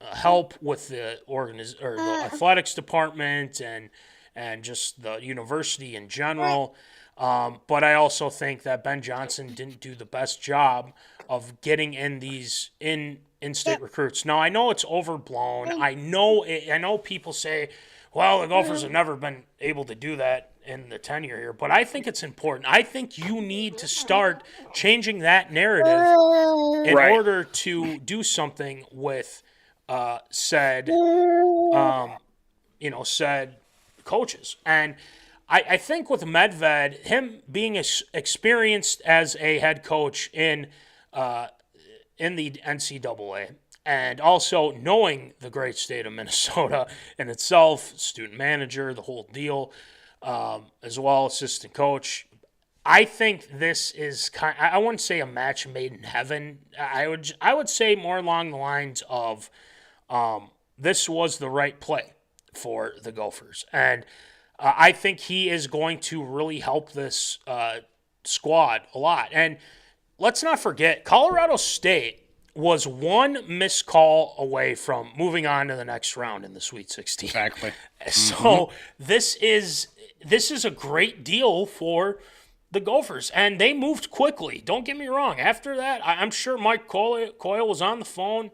help with the the athletics department and just the university in general. But I also think that Ben Johnson didn't do the best job of getting in these in-state recruits. Now I know it's overblown. I know people say, well, the Gophers have never been able to do that in the tenure here, but I think it's important. I think you need to start changing that narrative in order to do something with said coaches. And I think with Medved, him being experienced as a head coach in the NCAA, and also knowing the great state of Minnesota in itself, student manager, the whole deal, as well, assistant coach. I think this is I wouldn't say a match made in heaven. I would say more along the lines of this was the right play for the Gophers. And I think he is going to really help this squad a lot. And let's not forget, Colorado State was one missed call away from moving on to the next round in the Sweet 16.
Exactly.
So this is a great deal for the Gophers, and they moved quickly. Don't get me wrong. After that, I'm sure Mike Coyle was on the phone.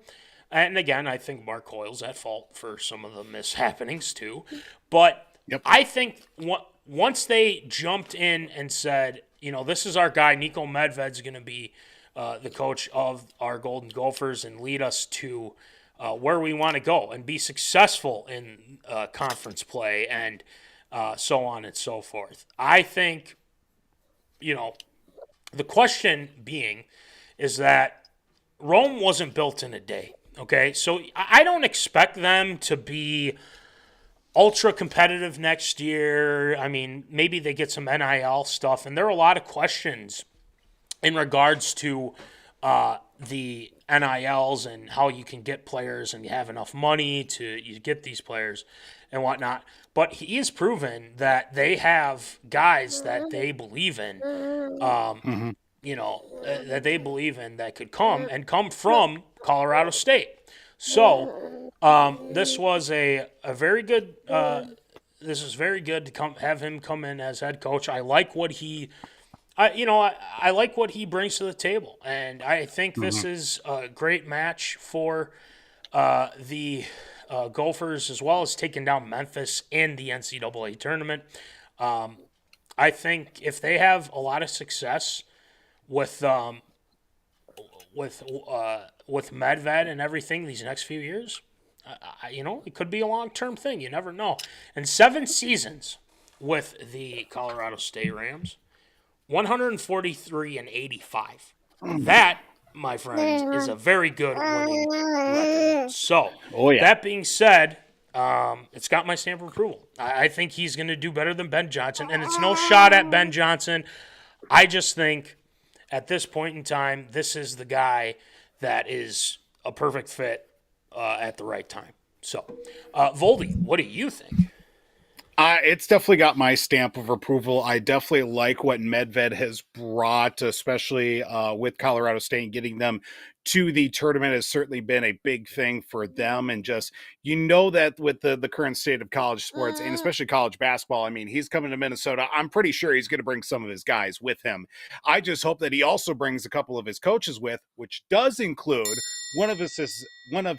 And again, I think Mark Coyle's at fault for some of the mishappenings too. But I think once they jumped in and said, this is our guy, nikomedved's going to be the coach of our Golden Gophers and lead us to where we want to go and be successful in conference play and so on and so forth. I think, the question being is that Rome wasn't built in a day, okay? So I don't expect them to be ultra competitive next year. I mean, maybe they get some NIL stuff, and there are a lot of questions in regards to the NILs and how you can get players and you have enough money to get these players and whatnot. But he has proven that they have guys that they believe in, that they believe in that could come from Colorado State. So this was a very good. This is very good to have him come in as head coach. I like what he. I like what he brings to the table, and I think this is a great match for the Gophers, as well as taking down Memphis in the NCAA tournament. I think if they have a lot of success with Medved and everything these next few years, it could be a long-term thing. You never know. And 7 seasons with the Colorado State Rams. 143-85. That, my friends, is a very good winning record. So, that being said, it's got my stamp of approval. I think he's going to do better than Ben Johnson, and it's no shot at Ben Johnson. I just think at this point in time, this is the guy that is a perfect fit at the right time. So, Voldy, what do you think?
It's definitely got my stamp of approval. I definitely like what Medved has brought, especially with Colorado State. Getting them to the tournament has certainly been a big thing for them. And just, that with the current state of college sports, and especially college basketball, I mean, he's coming to Minnesota. I'm pretty sure he's going to bring some of his guys with him. I just hope that he also brings a couple of his coaches with, which does include one of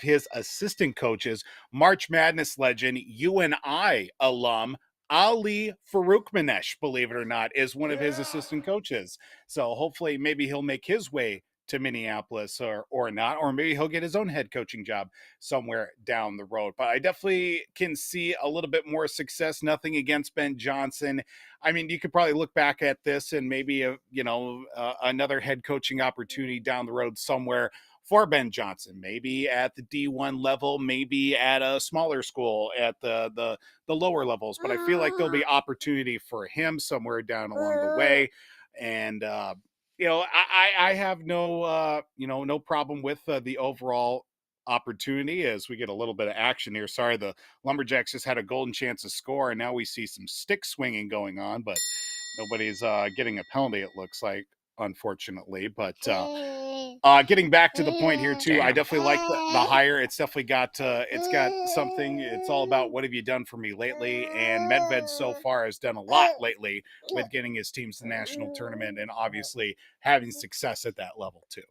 his assistant coaches, March Madness legend, UNI alum, Ali Faroukmanesh, believe it or not, is one of his assistant coaches. So hopefully maybe he'll make his way to Minneapolis or not, or maybe he'll get his own head coaching job somewhere down the road. But I definitely can see a little bit more success. Nothing against Ben Johnson. I mean, you could probably look back at this and maybe another head coaching opportunity down the road somewhere for Ben Johnson, maybe at the D1 level, maybe at a smaller school at the lower levels. But I feel like there'll be opportunity for him somewhere down along the way. And, I have no problem with the overall opportunity as we get a little bit of action here. Sorry, the Lumberjacks just had a golden chance to score, and now we see some stick swinging going on, but nobody's getting a penalty, it looks like, unfortunately. But getting back to the point here too, I definitely like the hire. It's definitely got something. It's all about what have you done for me lately, and Medved so far has done a lot lately with getting his teams to the national tournament and obviously having success at that level too.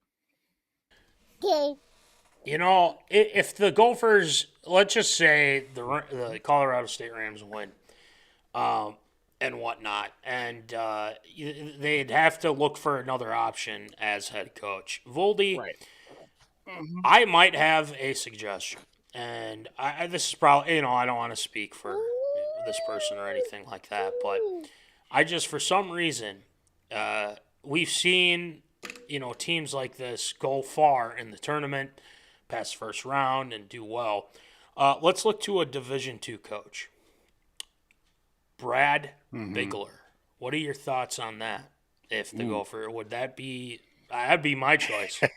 You know, if the Gophers, let's just say the Colorado State Rams win, and whatnot, and they'd have to look for another option as head coach. Voldy,
Right.
I might have a suggestion, and this is probably, I don't want to speak for this person or anything like that, but I just, for some reason, we've seen, teams like this go far in the tournament, pass first round, and do well. Let's look to a Division II coach. Brad Bigler. What are your thoughts on that? If the Gopher, that'd be my choice. You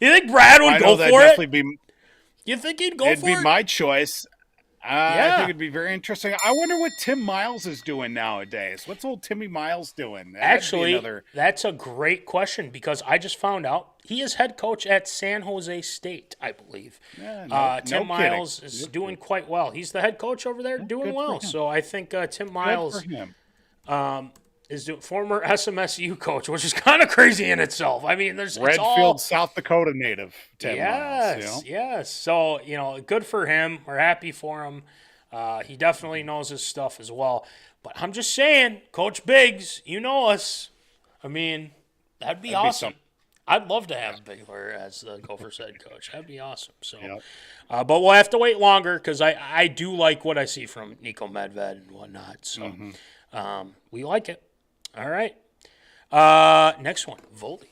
think Brad would go for it? You think he'd go for it?
It'd be my choice. I think it'd be very interesting. I wonder what Tim Miles is doing nowadays. What's old Timmy Miles doing?
Actually, that's a great question because I just found out he is head coach at San Jose State, I believe.
Yeah,
Tim Miles is doing quite well. He's the head coach over there, doing well. So I think Tim Miles is former SMSU coach, which is kind of crazy in itself. I mean,
Redfield, South Dakota native. Tim Miles,
yes. So good for him. We're happy for him. He definitely knows his stuff as well. But I'm just saying, Coach Biggs, you know us. I mean, that'd be awesome. I'd love to have Bigler as the Gophers head coach. That'd be awesome. So, but we'll have to wait longer because I do like what I see from nikomedved and whatnot. So we like it. All right. Next one, Voldy.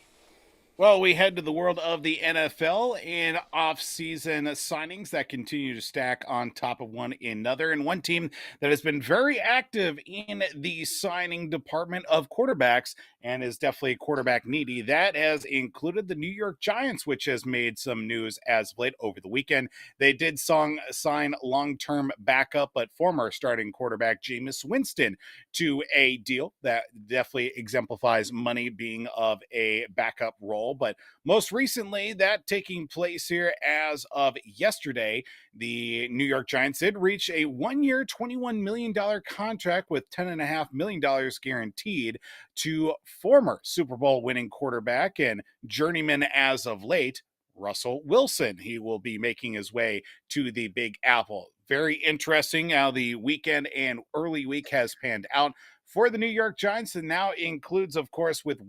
Well, we head to the world of the NFL and off-season signings that continue to stack on top of one another. And one team that has been very active in the signing department of quarterbacks and is definitely quarterback needy, that has included the New York Giants, which has made some news as of late over the weekend. They did sign long-term backup but former starting quarterback Jameiswinston to a deal that definitely exemplifies money being of a backup role. But most recently, that taking place here as of yesterday, the New York Giants did reach a 1-year, $21 million contract with $10.5 million guaranteed to former Super Bowl winning quarterback and journeyman as of late, Russell Wilson. He will be making his way to the Big Apple. Very interesting how the weekend and early week has panned out for the New York Giants, and now includes, of course, with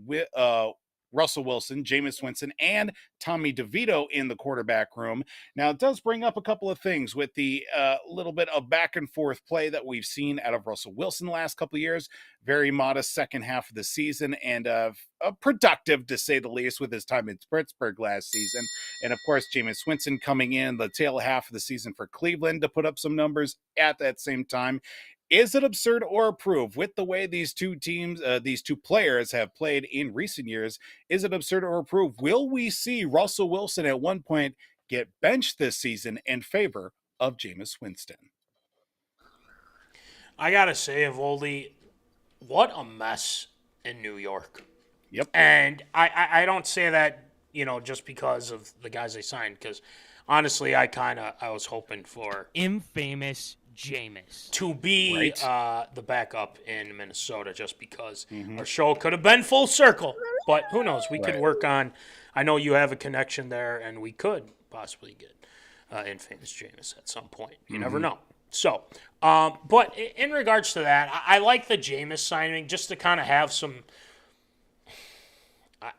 Russell Wilson, Jameiswinston, and Tommy DeVito in the quarterback room. Now, it does bring up a couple of things with the little bit of back and forth play that we've seen out of Russell Wilson the last couple of years. Very modest second half of the season and productive, to say the least, with his time in Pittsburgh last season. And, of course, Jameiswinston coming in the tail half of the season for Cleveland to put up some numbers at that same time. Is it absurd or approved with the way these two teams, these two players have played in recent years? Is it absurd or approved? Will we see Russell Wilson at one point get benched this season in favor of Jameiswinston?
I got to say, Voldy, what a mess in New York.
Yep.
And I don't say that, just because of the guys they signed, because honestly, I was hoping for
infamous Jameis
to be the backup in Minnesota, just because our show could have been full circle. But who knows? We could work on. I know you have a connection there, and we could possibly get infamous Jameis at some point. You never know. So, but in regards to that, I like the Jameis signing just to kind of have some.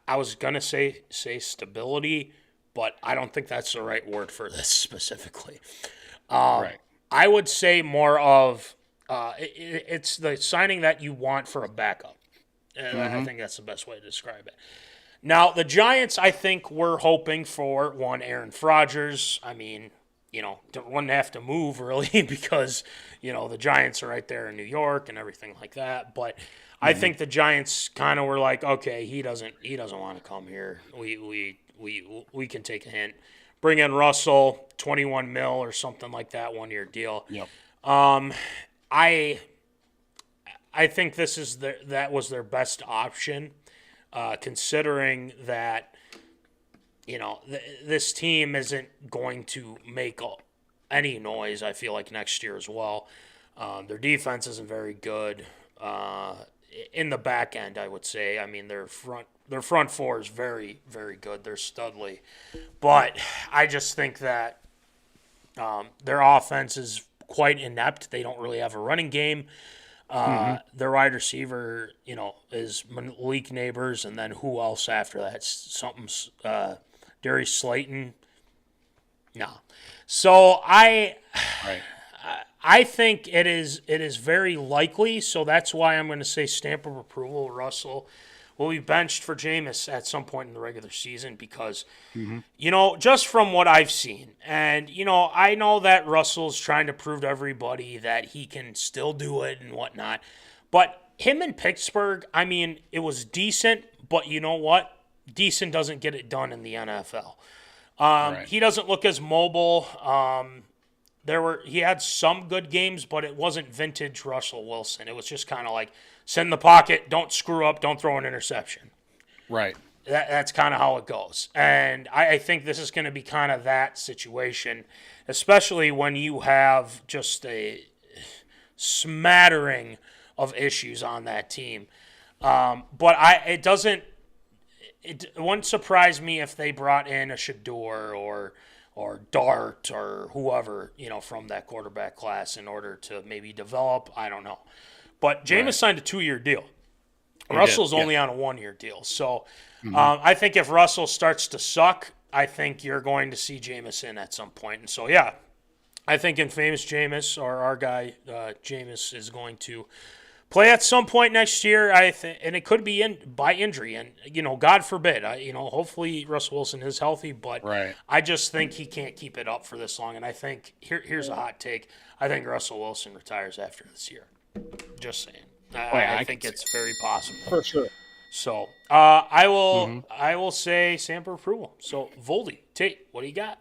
I was gonna say stability, but I don't think that's the right word for this specifically. I would say more of it's the signing that you want for a backup. And I think that's the best way to describe it. Now, the Giants, I think we're hoping for, one, Aaron Rodgers. I mean, wouldn't have to move really because, the Giants are right there in New York and everything like that. But I think the Giants kind of were like, okay, he doesn't want to come here. We we can take a hint. Bring in Russell, $21 million or something like that, 1-year deal.
Yep.
I think that was their best option, considering that this team isn't going to make any noise. I feel like next year as well. Their defense isn't very good. In the back end, I would say. I mean, their front four is very, very good. They're studly, but I just think that their offense is quite inept. They don't really have a running game. Their wide receiver, is Malik Neighbors, and then who else after that? Something's Darius Slayton. No. So I think it is very likely. So that's why I'm going to say stamp of approval. Russell will be benched for Jameis at some point in the regular season because, just from what I've seen, and, I know that Russell's trying to prove to everybody that he can still do it and whatnot. But him in Pittsburgh, I mean, it was decent, but you know what? Decent doesn't get it done in the NFL. He doesn't look as mobile. He had some good games, but it wasn't vintage Russell Wilson. It was just kind of like, sit in the pocket, don't screw up, don't throw an interception.
Right.
That's kind of how it goes. And I think this is going to be kind of that situation, especially when you have just a smattering of issues on that team. But it wouldn't surprise me if they brought in a Shador or Dart or whoever, from that quarterback class in order to maybe develop. I don't know. But Jameis signed a 2-year deal. Russell's only on a 1-year deal. So I think if Russell starts to suck, I think you're going to see Jameis in at some point. And so, yeah, I think infamous Jameis, or our guy Jameis, is going to play at some point next year. And it could be by injury. And, God forbid, hopefully Russell Wilson is healthy. But I just think he can't keep it up for this long. And I think, here's a hot take, I think Russell Wilson retires after this year. Just saying. I think it's very possible.
For sure.
So I will say stamp of approval. So Voldy, Tate, what do you got?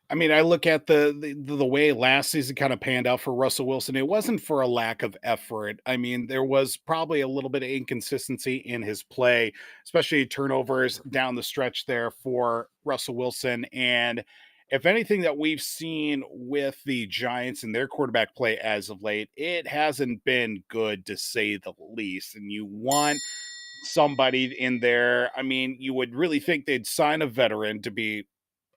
I mean, I look at the way last season kind of panned out for Russell Wilson. It wasn't for a lack of effort. I mean, there was probably a little bit of inconsistency in his play, especially turnovers down the stretch there for Russell Wilson. And if anything that we've seen with the Giants and their quarterback play as of late, it hasn't been good, to say the least. And you want somebody in there. I mean, you would really think they'd sign a veteran to be,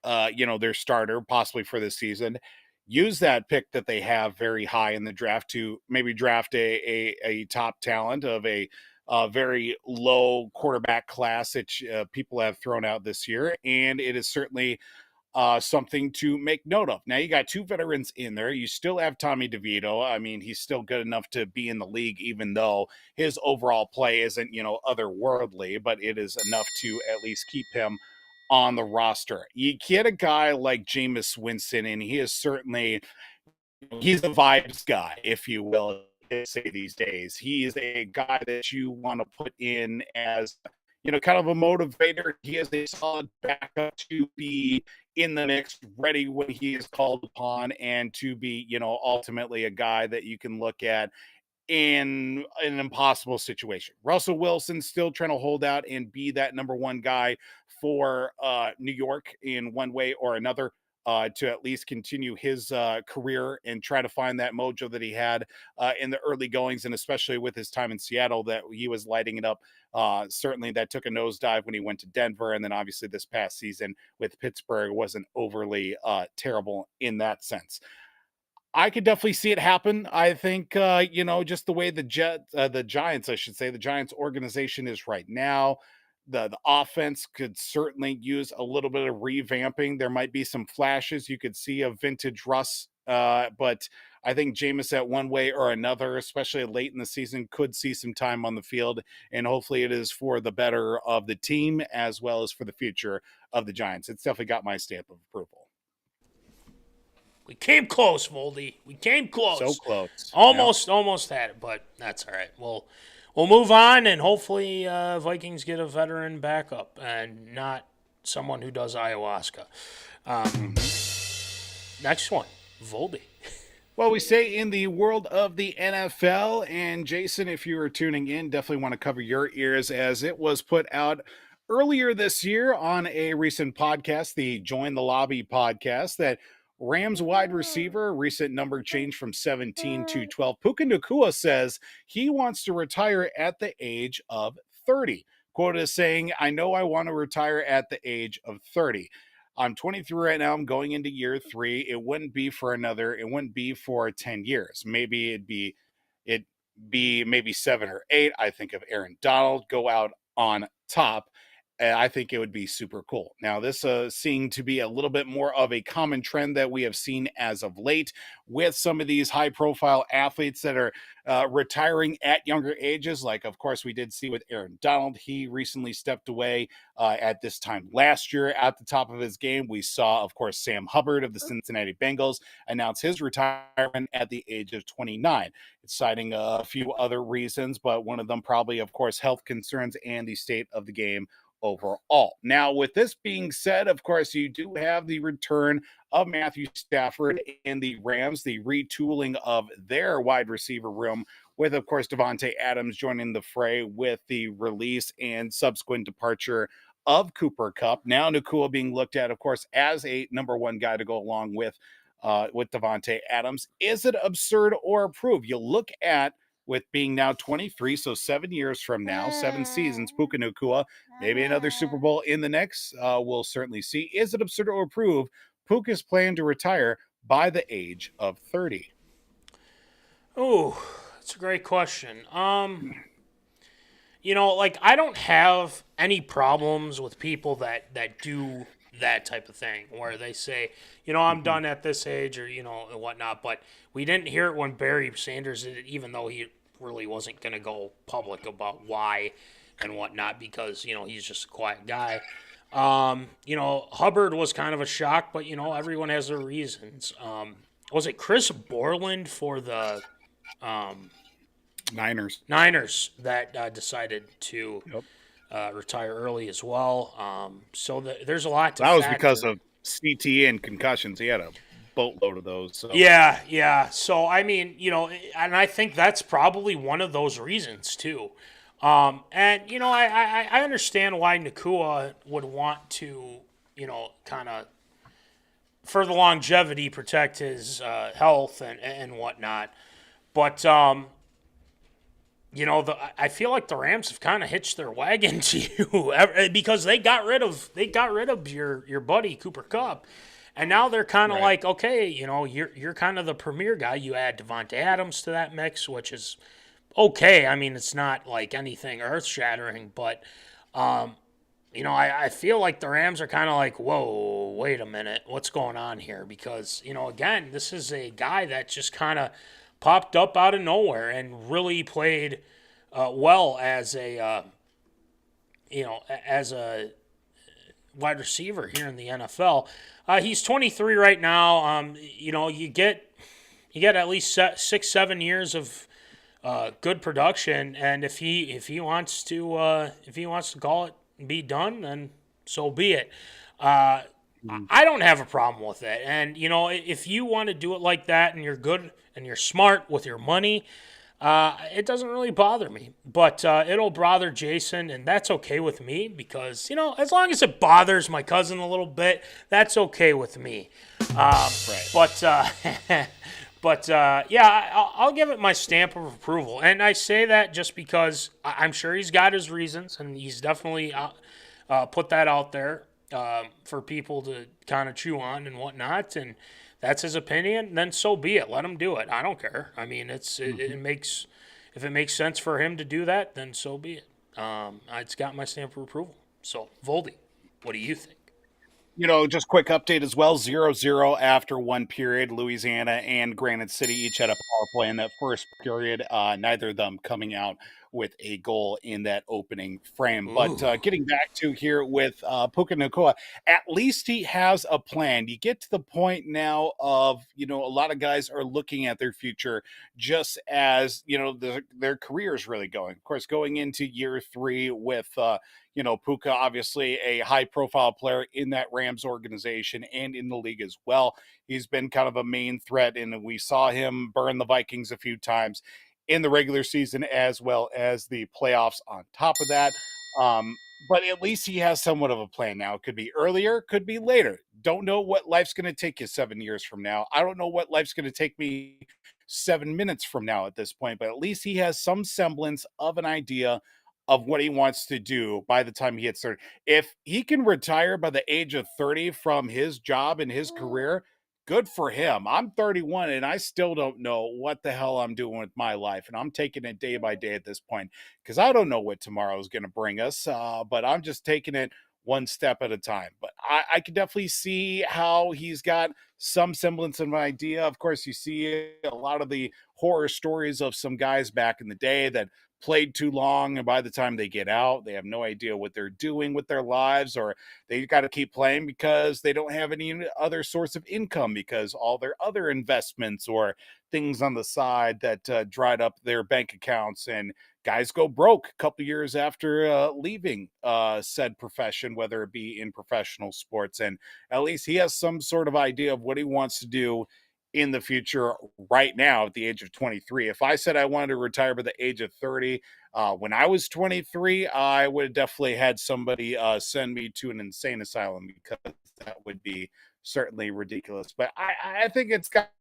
their starter, possibly for this season. Use that pick that they have very high in the draft to maybe draft a top talent of a very low quarterback class that people have thrown out this year. And it is certainly something to make note of. Now you got 2 veterans in there. You still have Tommy DeVito. I mean, he's still good enough to be in the league, even though his overall play isn't, otherworldly, but it is enough to at least keep him on the roster. You get a guy like Jameis and he is certainly, he's a vibes guy, if you will, say these days. He is a guy that you want to put in as, kind of a motivator. He is a solid backup to be in the mix, ready when he is called upon, and to be, ultimately a guy that you can look at in an impossible situation. Russell Wilson still trying to hold out and be that number 1 guy for New York in one way or another, to at least continue his career and try to find that mojo that he had in the early goings, and especially with his time in Seattle, that he was lighting it up. Certainly that took a nosedive when he went to Denver, and then obviously this past season with Pittsburgh wasn't overly terrible in that sense. I could definitely see it happen. I think, just the way the Giants, I should say, the Giants organization is right now, the offense could certainly use a little bit of revamping. There might be some flashes. You could see a vintage Russ, but I think Jameis at one way or another, especially late in the season, could see some time on the field, and hopefully it is for the better of the team as well as for the future of the Giants. It's definitely got my stamp of approval.
We came close, Voldy. We came close.
So close.
Almost had it, but that's all right. we'll move on, and hopefully Vikings get a veteran backup and not someone who does ayahuasca. Next one, Voldy.
Well, we say in the world of the NFL, and Jason, if you are tuning in, definitely want to cover your ears as it was put out earlier this year on a recent podcast, the Join the Lobby podcast, that Rams wide receiver, recent number change from 17 to 12. Pukanacua says he wants to retire at the age of 30. Quote is saying, I know I want to retire at the age of 30. I'm 23 right now. I'm going into year 3. It wouldn't be for 10 years. Maybe it'd be maybe 7 or 8. I think of Aaron Donald go out on top. I think it would be super cool. Now, this seemed to be a little bit more of a common trend that we have seen as of late with some of these high-profile athletes that are retiring at younger ages. Like, of course, we did see with Aaron Donald. He recently stepped away at this time last year at the top of his game. We saw, of course, Sam Hubbard of the Cincinnati Bengals announce his retirement at the age of 29. It's citing a few other reasons, but one of them probably, of course, health concerns and the state of the game overall. Now, with this being said, of course, you do have the return of Matthew Stafford and the Rams, the retooling of their wide receiver room with, of course, Davante Adams joining the fray with the release and subsequent departure of Cooper Kupp. Now Nacua being looked at, of course, as a number 1 guy to go along with Davante Adams. Is it absurd or approved? You look at with being now 23, so 7 years from now, 7 seasons, Pukanacua, maybe another Super Bowl in the next, we'll certainly see. Is it absurd or approved? Puka is planning to retire by the age of 30.
Oh, that's a great question. You know, like, I don't have any problems with people that do that type of thing where they say, you know, I'm done at this age or, you know, and whatnot. But we didn't hear it when Barry Sanders did it, even though he really wasn't going to go public about why and whatnot because, you know, he's just a quiet guy. You know, Hubbard was kind of a shock, but, you know, everyone has their reasons. Was it Chris Borland for the
Niners
that decided to retire early as well? So there's a lot to
that was
factor.
because of CTE and concussions. He had a boatload of those. So.
Yeah. So, I mean, you know, and I think that's probably one of those reasons, too. And, you know, I understand why Nacua would want to, you know, kind of, for the longevity, protect his health and whatnot. But, you know, I feel like the Rams have kind of hitched their wagon to you because they got rid of your buddy Cooper Kupp. And now they're kind of like, okay, you know, you're kind of the premier guy. You add Davante Adams to that mix, which is okay. I mean, it's not like anything earth-shattering, but, you know, I feel like the Rams are kind of like, whoa, wait a minute, what's going on here? Because, you know, again, this is a guy that just kind of popped up out of nowhere and really played well as a, you know, as a wide receiver here in the NFL. He's 23 right now. You know, you get at least 6-7 years of good production, and if he wants to call it and be done, then so be it. I don't have a problem with it, and you know, if you want to do it like that, and you're good and you're smart with your money, it doesn't really bother me. But it'll bother Jason, and that's okay with me because, you know, as long as it bothers my cousin a little bit, that's okay with me. Right. But yeah, I'll give it my stamp of approval. And I say that just because I'm sure he's got his reasons, and he's definitely put that out there for people to kind of chew on and whatnot. And that's his opinion, then so be it. Let him do it. I don't care. I mean, if it makes sense for him to do that, then so be it. It's got my stamp of approval. So, Voldy, what do you think?
You know, just quick update as well, 0-0 after one period. Louisiana and Granite City each had a power play in that first period, neither of them coming out with a goal in that opening frame. But getting back to here with Pukanacua, at least he has a plan. You get to the point now of, a lot of guys are looking at their future just as, their career is really going. Of course, going into year 3 with, Puka, obviously a high profile player in that Rams organization and in the league as well. He's been kind of a main threat, and we saw him burn the Vikings a few times in the regular season as well as the playoffs on top of that. But at least he has somewhat of a plan now. It could be earlier, could be later. Don't know what life's going to take you 7 years from now. I don't know what life's going to take me 7 minutes from now at this point, but at least he has some semblance of an idea of what he wants to do by the time he hits 30. If he can retire by the age of 30 from his job and his career, good for him. I'm 31 and I still don't know what the hell I'm doing with my life. And I'm taking it day by day at this point because I don't know what tomorrow is going to bring us. But I'm just taking it one step at a time. But I can definitely see how he's got some semblance of an idea. Of course, you see a lot of the horror stories of some guys back in the day that played too long, and by the time they get out, they have no idea what they're doing with their lives, or they got to keep playing because they don't have any other source of income because all their other investments or things on the side that dried up their bank accounts, and guys go broke a couple years after leaving said profession, whether it be in professional sports. And at least he has some sort of idea of what he wants to do in the future right now at the age of 23. If I said I wanted to retire by the age of 30, when I was 23, I would have definitely had somebody send me to an insane asylum because that would be certainly ridiculous. But I think it's got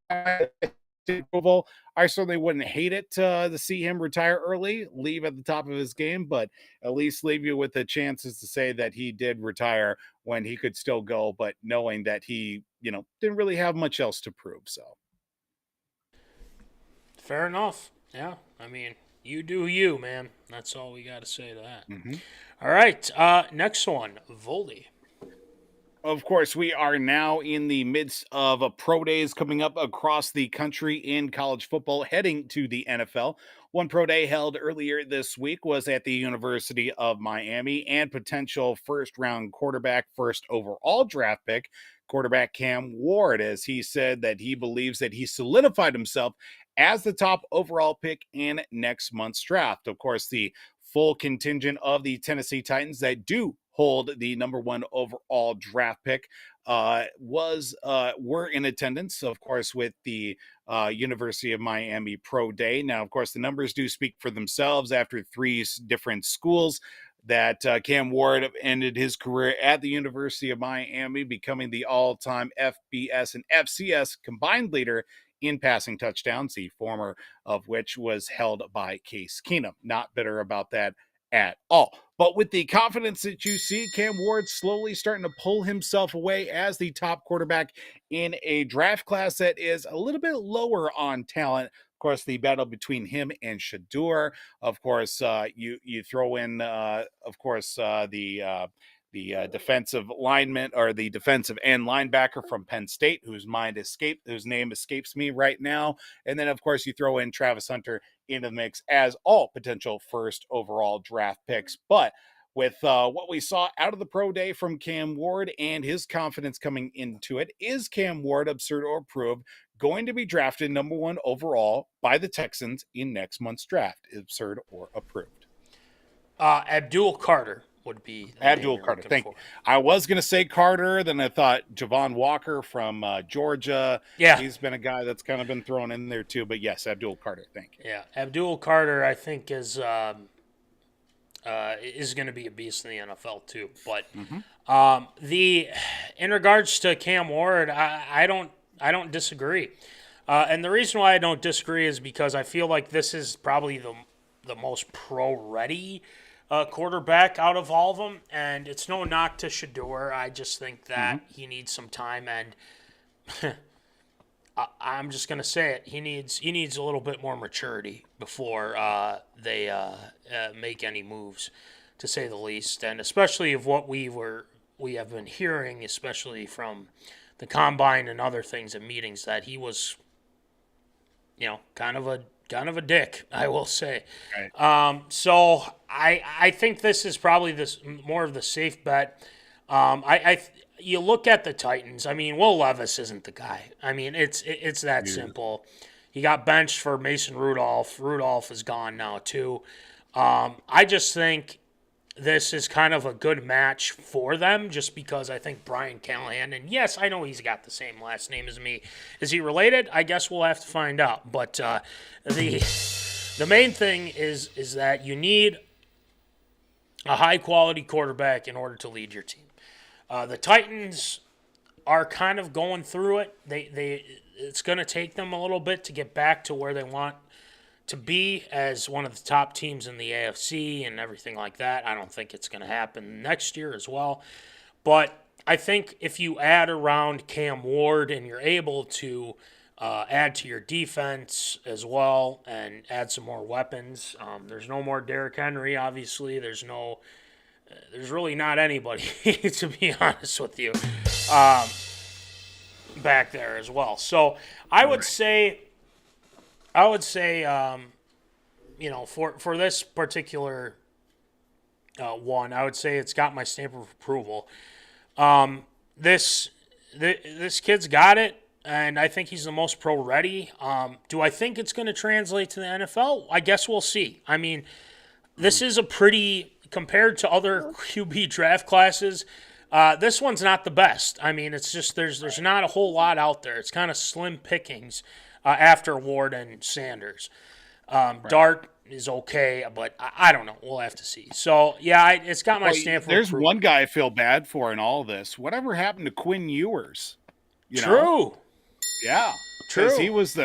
approval. I certainly wouldn't hate it to see him retire early, leave at the top of his game, but at least leave you with the chances to say that he did retire when he could still go, but knowing that he, didn't really have much else to prove. So
Fair enough. Yeah. I mean, you do you, man. That's all we got to say to that.
Mm-hmm.
All right. Next one, Voldy.
Of course, we are now in the midst of pro days coming up across the country in college football, heading to the NFL. One pro day held earlier this week was at the University of Miami, and potential first-round quarterback, first overall draft pick, quarterback Cam Ward, as he said that he believes that he solidified himself as the top overall pick in next month's draft. Of course, the full contingent of the Tennessee Titans that do hold the number 1 overall draft pick were in attendance, of course, with the University of Miami Pro Day. Now, of course, the numbers do speak for themselves after 3 different schools that Cam Ward ended his career at the University of Miami, becoming the all-time FBS and FCS combined leader in passing touchdowns, the former of which was held by Case Keenum. Not bitter about that at all. But with the confidence that you see, Cam Ward slowly starting to pull himself away as the top quarterback in a draft class that is a little bit lower on talent. Of course, the battle between him and Shedeur. Of course, you throw in, the defensive lineman or the defensive end linebacker from Penn State, whose name escapes me right now. And then, of course, you throw in Travis Hunter into the mix as all potential first overall draft picks. But with what we saw out of the pro day from Cam Ward and his confidence coming into it, is Cam Ward, absurd or approved, going to be drafted number 1 overall by the Texans in next month's draft? Absurd or approved?
Abdul Carter would be
Abdul Carter. Thank you. I was going to say Carter, then I thought Javon Walker from Georgia.
Yeah.
He's been a guy that's kind of been thrown in there too, but yes, Abdul Carter. Thank you.
Yeah. Abdul Carter, I think, is going to be a beast in the NFL too. But in regards to Cam Ward, I don't disagree. And the reason why I don't disagree is because I feel like this is probably the most pro-ready quarterback out of all of them, and it's no knock to Shedeur. I just think that he needs some time, and I'm just gonna say it. He needs a little bit more maturity before they make any moves, to say the least, and especially of what we have been hearing, especially from the combine and other things and meetings, that he was, kind of a kind of a dick, I will say.
Right.
So I think this is probably more of the safe bet. You look at the Titans. I mean, Will Levis isn't the guy. I mean, it's that simple. He got benched for Mason Rudolph. Rudolph is gone now too. I just think this is kind of a good match for them just because I think Brian Callahan, and yes, I know he's got the same last name as me. Is he related? I guess we'll have to find out. But the main thing is that you need a high-quality quarterback in order to lead your team. The Titans are kind of going through it. It's going to take them a little bit to get back to where they want to be as one of the top teams in the AFC and everything like that. I don't think it's going to happen next year as well. But I think if you add around Cam Ward and you're able to add to your defense as well and add some more weapons, there's no more Derrick Henry, obviously. There's really not anybody, to be honest with you, back there as well. So I would say, for this particular one, I would say it's got my stamp of approval. This kid's got it, and I think he's the most pro ready. Do I think it's going to translate to the NFL? I guess we'll see. I mean, this is a pretty, compared to other QB draft classes, this one's not the best. I mean, it's just there's not a whole lot out there. It's kind of slim pickings after Ward and Sanders. Dart is okay, but I don't know. We'll have to see. So, yeah, it's got my stamp of
There's
approval.
one guy I feel bad for in all this. Whatever happened to Quinn Ewers?
True.
Yeah.
True.
Because he was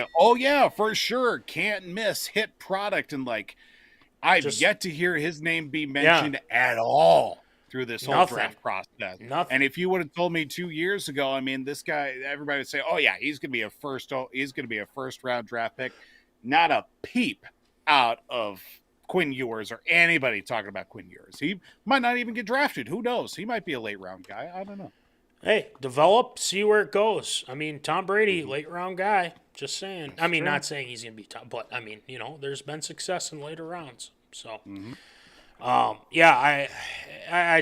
for sure, can't miss, hit product. And, I've yet to hear his name be mentioned at all through this whole draft process.
Nothing.
And if you would have told me 2 years ago, I mean, this guy, everybody would say, oh, yeah, he's going to be a first-round draft pick. Not a peep out of Quinn Ewers or anybody talking about Quinn Ewers. He might not even get drafted. Who knows? He might be a late-round guy. I don't know.
Hey, develop, see where it goes. I mean, Tom Brady, late-round guy. Just saying. I mean, not saying he's going to be top, but, I mean, there's been success in later rounds. So, I'd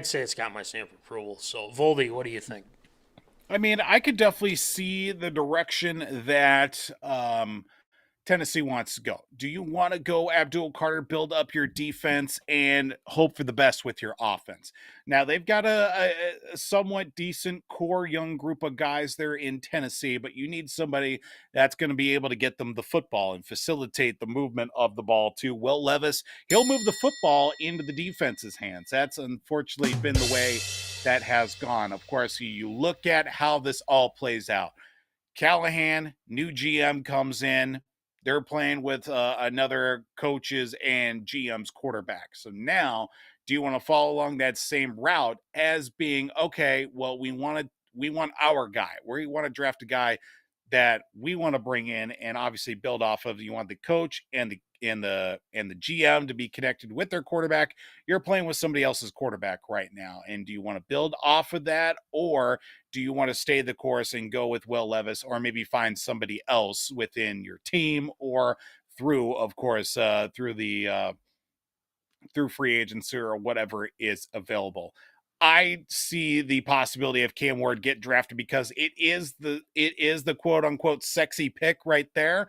say it's got my stamp of approval. So, Voldy, what do you think?
I mean, I could definitely see the direction that Tennessee wants to go. Do you want to go Abdul Carter, build up your defense, and hope for the best with your offense? Now, they've got a somewhat decent core young group of guys there in Tennessee, but you need somebody that's going to be able to get them the football and facilitate the movement of the ball to Will Levis. He'll move the football into the defense's hands. That's unfortunately been the way that has gone. Of course, you look at how this all plays out. Callahan, new GM comes in. They're playing with another coach's and GM's quarterback. So now, do you want to follow along that same route as being, okay, well, we want our guy. We want to draft a guy that we want to bring in and obviously build off of. You want the coach and the GM to be connected with their quarterback. You're playing with somebody else's quarterback right now. And do you want to build off of that, or do you want to stay the course and go with Will Levis, or maybe find somebody else within your team, or through, of course, through free agency or whatever is available? I see the possibility of Cam Ward get drafted because it is the quote unquote sexy pick right there.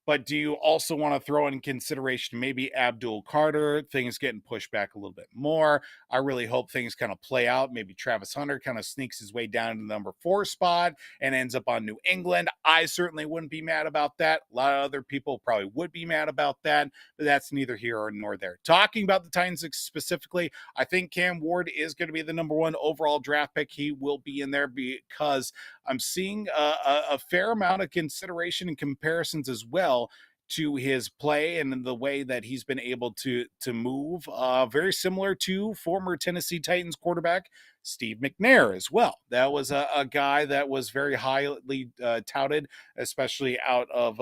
But do you also want to throw in consideration maybe Abdul Carter, things getting pushed back a little bit more? I really hope things kind of play out. Maybe Travis Hunter kind of sneaks his way down to the number 4 spot and ends up on New England. I certainly wouldn't be mad about that. A lot of other people probably would be mad about that, but that's neither here nor there. Talking about the Titans specifically, I think Cam Ward is going to be the number 1 overall draft pick. He will be in there because I'm seeing a fair amount of consideration and comparisons as well to his play and the way that he's been able to move, very similar to former Tennessee Titans quarterback Steve McNair as well. That was a guy that was very highly touted, especially out of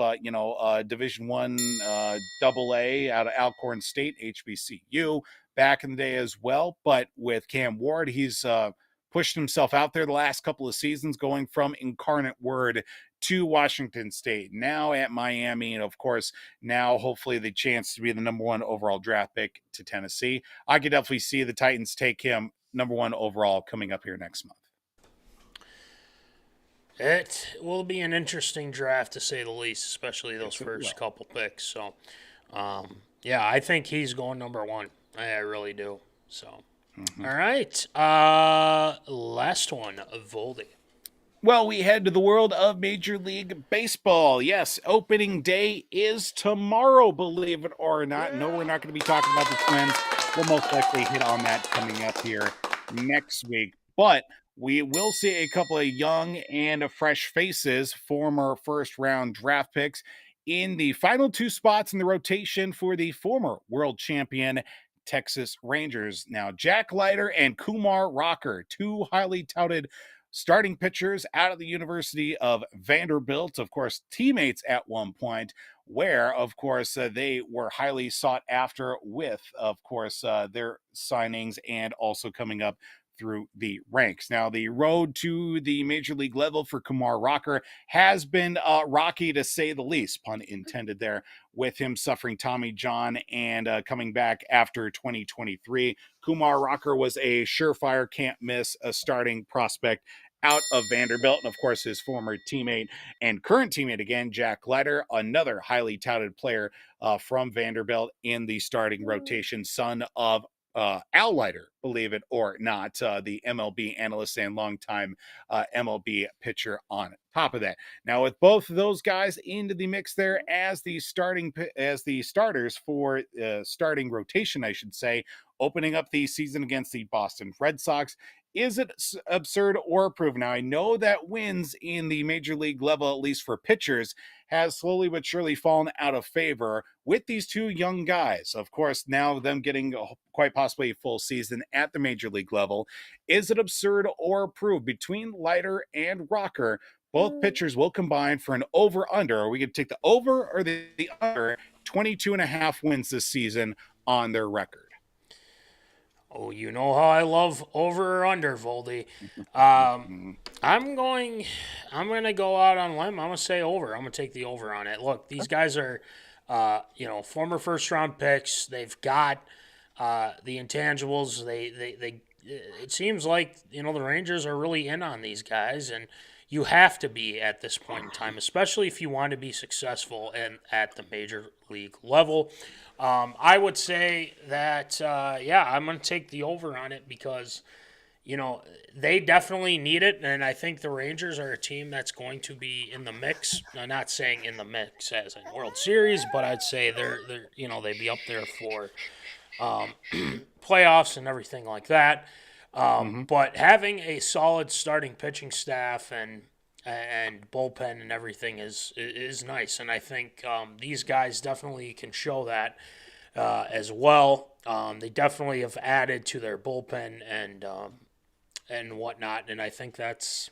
Division I AA out of Alcorn State, HBCU, back in the day as well. But with Cam Ward, he's pushed himself out there the last couple of seasons, going from Incarnate Word to Washington State, now at Miami, and of course, now hopefully the chance to be the number 1 overall draft pick to Tennessee. I could definitely see the Titans take him number 1 overall coming up here next month.
It will be an interesting draft to say the least, especially those first couple picks. So, yeah, I think he's going number 1. I really do. So, all right. Last one, Voldy.
Well, we head to the world of Major League Baseball. Yes, opening day is tomorrow, believe it or not. No, we're not going to be talking about the Twins. We'll most likely hit on that coming up here next week. But we will see a couple of young and fresh faces, former first-round draft picks, in the final 2 spots in the rotation for the former world champion Texas Rangers. Now, Jack Leiter and Kumar Rocker, 2 highly touted starting pitchers out of the University of Vanderbilt, of course, teammates at one point, where, of course, they were highly sought after with, of course, their signings and also coming up through the ranks. Now, the road to the major league level for Kumar Rocker has been rocky, to say the least, pun intended there, with him suffering Tommy John and coming back after 2023. Kumar Rocker was a surefire, can't miss, a starting prospect out of Vanderbilt, and of course his former teammate and current teammate again, Jack Leiter, another highly touted player from Vanderbilt in the starting rotation, son of Al Leiter, believe it or not, the MLB analyst and longtime MLB pitcher on top of that. Now, with both of those guys into the mix there as the starters for starting rotation, I should say, opening up the season against the Boston Red Sox, is it absurd or approved? Now, I know that wins in the major league level, at least for pitchers, has slowly but surely fallen out of favor with these 2 young guys. Of course, now them getting quite possibly a full season at the major league level. Is it absurd or approved? Between Leiter and Rocker, both pitchers will combine for an over-under. Are we going to take the over or the under? 22.5 wins this season on their record.
Oh, you know how I love over or under, Voldy. I'm going to go out on a limb. I'm going to say over. I'm going to take the over on it. Look, these guys are, former first-round picks. They've got the intangibles. It seems like, the Rangers are really in on these guys, and you have to be at this point in time, especially if you want to be successful at the major league level. I would say that, I'm going to take the over on it because, they definitely need it, and I think the Rangers are a team that's going to be in the mix. I'm not saying in the mix as in World Series, but I'd say they'd be up there for playoffs and everything like that. But having a solid starting pitching staff and bullpen and everything is nice, and I think these guys definitely can show that as well. They definitely have added to their bullpen and whatnot, and I think that's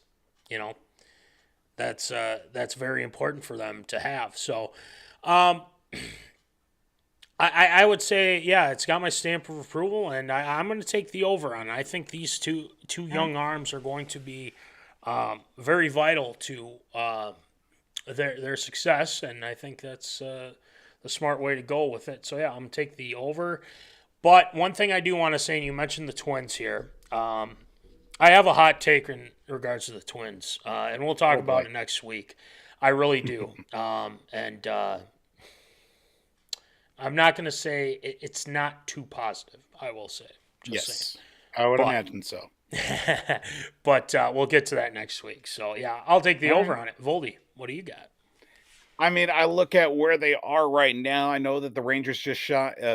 very important for them to have. So, I would say, it's got my stamp of approval, and I'm going to take the over on it. I think these two young arms are going to be very vital to their success, and I think that's the smart way to go with it. So, I'm going to take the over. But one thing I do want to say, and you mentioned the Twins here, I have a hot take in regards to the Twins, and we'll talk about it next week. I really do. And I'm not going to say it's not too positive, I will say.
Yes, I would imagine so.
But we'll get to that next week. So, I'll take the over on it. Voldy, what do you got?
I mean, I look at where they are right now. I know that the Rangers just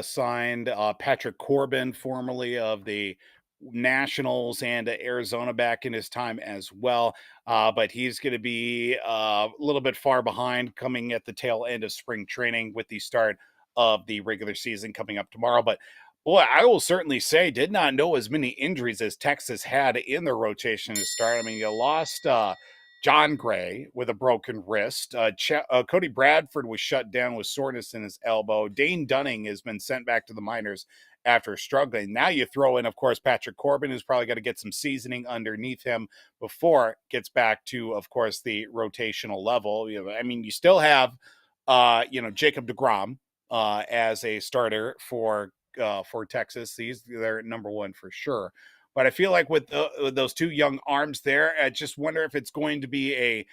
signed Patrick Corbin, formerly of the Nationals and Arizona, back in his time as well. But he's going to be a little bit far behind, coming at the tail end of spring training with the start of the regular season coming up tomorrow. But boy, I will certainly say, did not know as many injuries as Texas had in their rotation to start. I mean, you lost John Gray with a broken wrist. Cody Bradford was shut down with soreness in his elbow. Dane Dunning has been sent back to the minors after struggling. Now you throw in, of course, Patrick Corbin, who's probably got to get some seasoning underneath him before it gets back to, of course, the rotational level. I mean, you still have, Jacob deGrom as a starter for Texas. They're number one for sure. But I feel like with those two young arms there, I just wonder if it's going to be a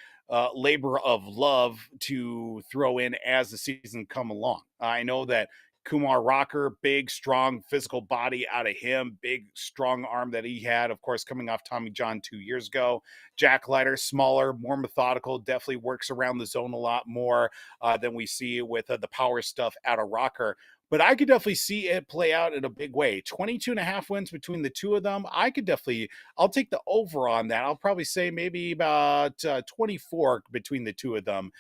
labor of love to throw in as the season come along. I know that Kumar Rocker, big, strong, physical body out of him, big, strong arm that he had, of course, coming off Tommy John 2 years ago. Jack Leiter, smaller, more methodical, definitely works around the zone a lot more than we see with the power stuff out of Rocker. But I could definitely see it play out in a big way. 22.5 wins between the two of them. I'll take the over on that. I'll probably say maybe about 24 between the two of them,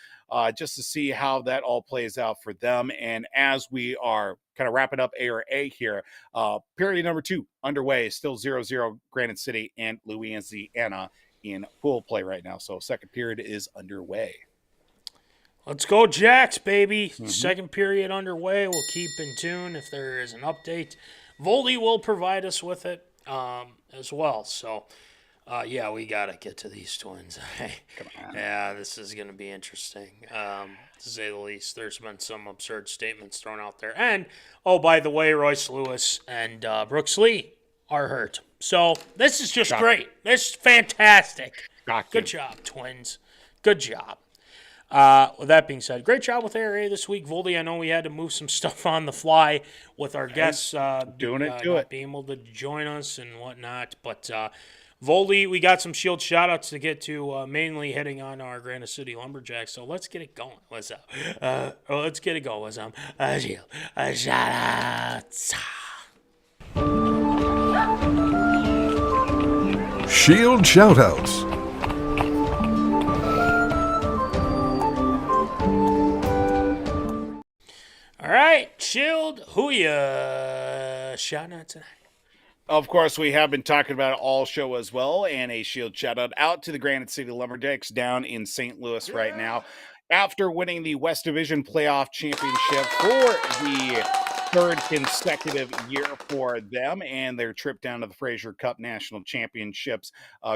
just to see how that all plays out for them. And as we are kind of wrapping up A here, period number 2 underway, still 0-0 Granite City and Louisiana in pool play right now. So second period is underway.
Let's go, Jacks, baby. Second period underway. We'll keep in tune if there is an update. Voldy will provide us with it as well. So, we got to get to these twins.
Come on.
Yeah, this is going to be interesting, to say the least. There's been some absurd statements thrown out there. And, by the way, Royce Lewis and Brooks Lee are hurt. So, this is just great. This is fantastic. Good job, twins. Good job. With that being said, great job with ARA this week, Voldy. I know we had to move some stuff on the fly with our guests being able to join us and whatnot. But Voldy, we got some shield shoutouts to get to, mainly hitting on our Granite City Lumberjacks. So let's get it going. What's up? Let's get it going. What's up? Shield shoutouts.
Shield shoutouts.
All right, Shield, who ya shouting out tonight?
Of course, we have been talking about it all show as well, and a shield shout out to the Granite City Lumberjacks down in St. Louis right now. After winning the West Division Playoff Championship for the third consecutive year for them, and their trip down to the Fraser Cup National Championships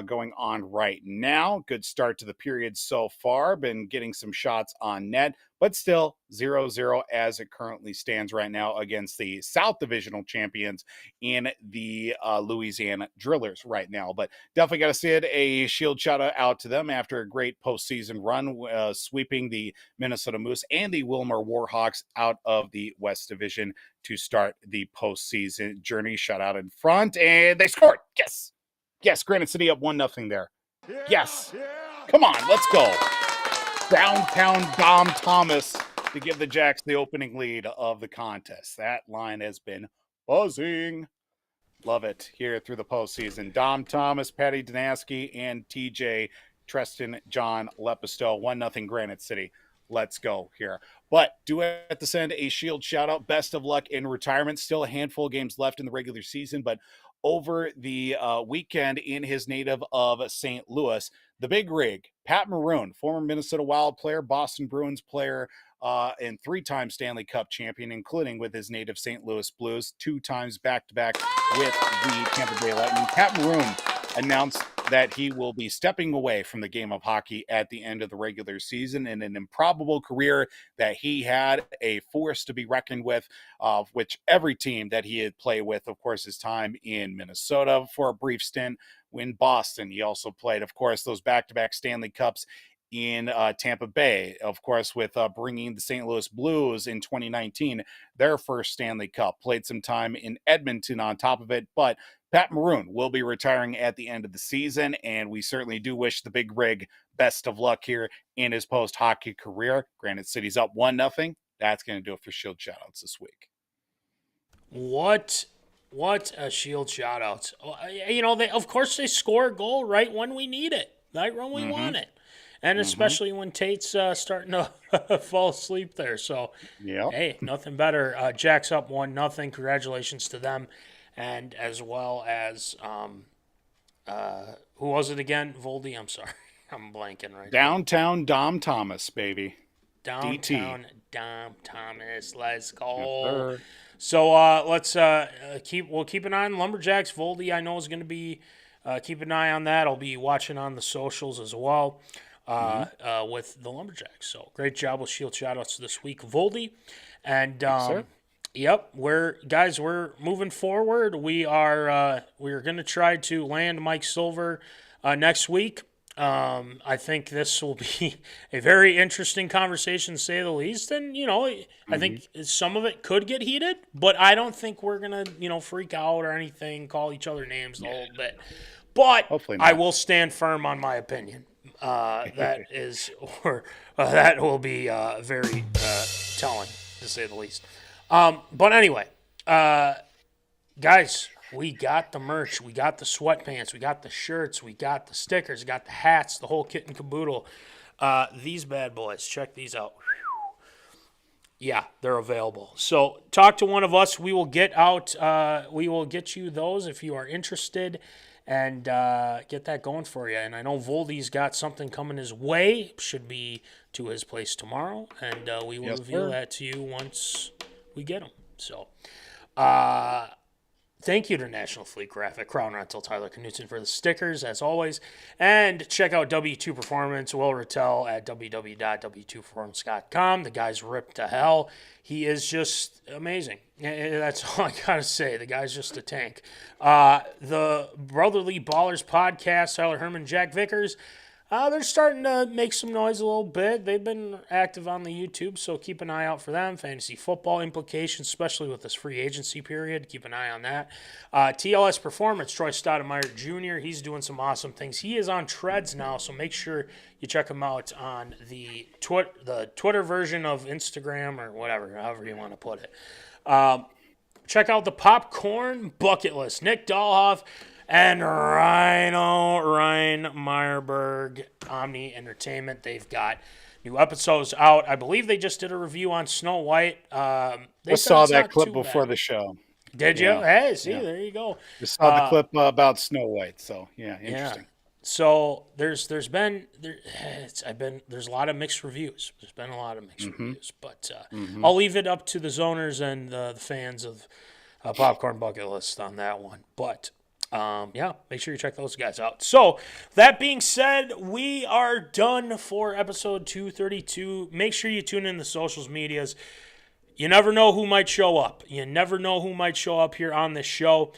going on right now. Good start to the period so far. Been getting some shots on net, but still 0-0 as it currently stands right now against the South Divisional champions in the Louisiana Drillers right now. But definitely got to send a shield shout out to them after a great postseason run, sweeping the Minnesota Moose and the Wilmer Warhawks out of the West Division to start the postseason journey. Shout out in front, and they scored. Yes, Granite City up 1-0 there. Yes. Come on, let's go. Downtown Dom Thomas to give the Jacks the opening lead of the contest. That line has been buzzing. Love it here through the postseason. Dom Thomas, Patty Danaski, and TJ Treston John Lepisto. 1-0 Granite City. Let's go here. But do have to send a shield shout out. Best of luck in retirement. Still a handful of games left in the regular season, but over the weekend in his native of St. Louis, the big rig, Pat Maroon, former Minnesota Wild player, Boston Bruins player, and 3-time Stanley Cup champion, including with his native St. Louis Blues, 2 times back-to-back with the Tampa Bay Lightning. Pat Maroon announced that he will be stepping away from the game of hockey at the end of the regular season in an improbable career that he had, a force to be reckoned with, which every team that he had played with, of course, his time in Minnesota for a brief stint in Boston. He also played, of course, those back-to-back Stanley Cups in Tampa Bay, of course, with bringing the St. Louis Blues in 2019, their first Stanley Cup. Played some time in Edmonton on top of it, but Pat Maroon will be retiring at the end of the season, and we certainly do wish the big rig best of luck here in his post-hockey career. Granite City's up 1-0. That's going to do it for Shield Shoutouts this week.
What a Shield shout-out. You know, of course they score a goal right when we need it, right when we want it. And especially when Tate's starting to fall asleep there. So, hey, nothing better. Jack's up 1-0. Congratulations to them. And as well as, who was it again? Voldy? I'm sorry. I'm blanking right now.
Downtown Dom Thomas, baby.
Downtown Dom Thomas. Let's go.
sir.
So let's we'll keep an eye on Lumberjacks. Voldy, I know, is going to be keep an eye on that. I'll be watching on the socials as well with the Lumberjacks. So great job with Shield Shoutouts this week, Voldy. And yep, we're moving forward. We're going to try to land Mike Silver next week. I think this will be a very interesting conversation, to say the least. And, I think some of it could get heated, but I don't think we're going to, freak out or anything, call each other names the whole bit. But I will stand firm on my opinion. That will be very telling, to say the least. But anyway, guys, we got the merch, we got the sweatpants, we got the shirts, we got the stickers, we got the hats, the whole kit and caboodle. These bad boys, check these out. Yeah, they're available. So talk to one of us. We will get you those if you are interested, and get that going for you. And I know Voldy's got something coming his way. Should be to his place tomorrow, and we will reveal that to you once we get them. So, thank you to National Fleet Graphic, Crown Rental, Tyler Knutson for the stickers, as always. And check out W2 Performance, Will Rattel at www.w2performance.com. The guy's ripped to hell. He is just amazing. That's all I got to say. The guy's just a tank. The Brotherly Ballers podcast, Tyler Hermann, Jack Vickers, they're starting to make some noise a little bit. They've been active on the YouTube, so keep an eye out for them. Fantasy football implications, especially with this free agency period. Keep an eye on that. TLS Performance, Troy Stoudemire Jr., he's doing some awesome things. He is on Treads now, so make sure you check him out on the Twitter version of Instagram or whatever, however you want to put it. Check out the Popcorn Bucket List. Nick Dahlhoff and Ryne Myhrberg, Omni Entertainment. They've got new episodes out. I believe they just did a review on Snow White.
I saw that clip before the show.
Did you? Hey, see, there you go.
I saw the clip about Snow White. So interesting.
Yeah. So there's a lot of mixed reviews. There's been a lot of mixed reviews, but I'll leave it up to the zoners and the fans of Popcorn Bucket List on that one. But make sure you check those guys out. So that being said, we are done for episode 232. Make sure you tune in the socials medias. You never know who might show up. You never know who might show up here on this show.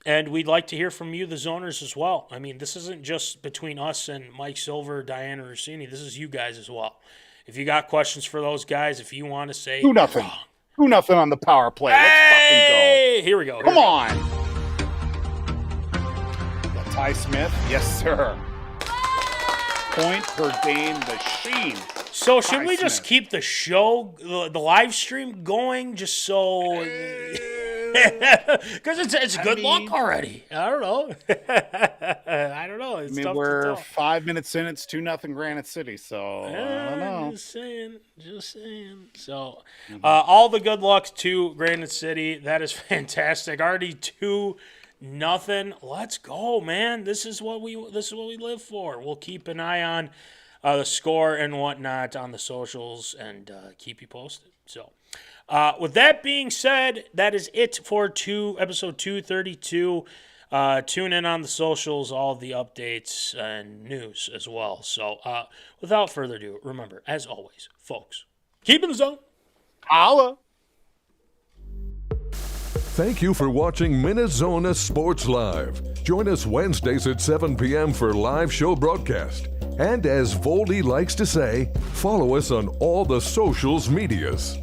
And we'd like to hear from you, the zoners, as well. I mean, this isn't just between us and Mike Silver, Diana Rossini. This is you guys as well. If you got questions for those guys, if you want to say
who nothing on the power play. Let's fucking go.
Here we go.
Come on. Ty Smith, yes sir. Point per game machine.
So should we just keep the show, the live stream going, just so? Because it's good luck already. I don't know. It's tough
we're
to tell.
5 minutes in. It's 2-0 Granite City. So I don't know.
Just saying. So all the good luck to Granite City. That is fantastic. Already 2-0. Let's go, man. This is what we live for. We'll keep an eye on the score and whatnot on the socials and keep you posted. So. With that being said, that is it for episode 232. Tune in on the socials, all the updates and news as well. So, without further ado, remember, as always, folks, keep in the zone.
Holla.
Thank you for watching MinneZona Sports Live. Join us Wednesdays at 7 p.m. for live show broadcast. And as Voldy likes to say, follow us on all the socials medias.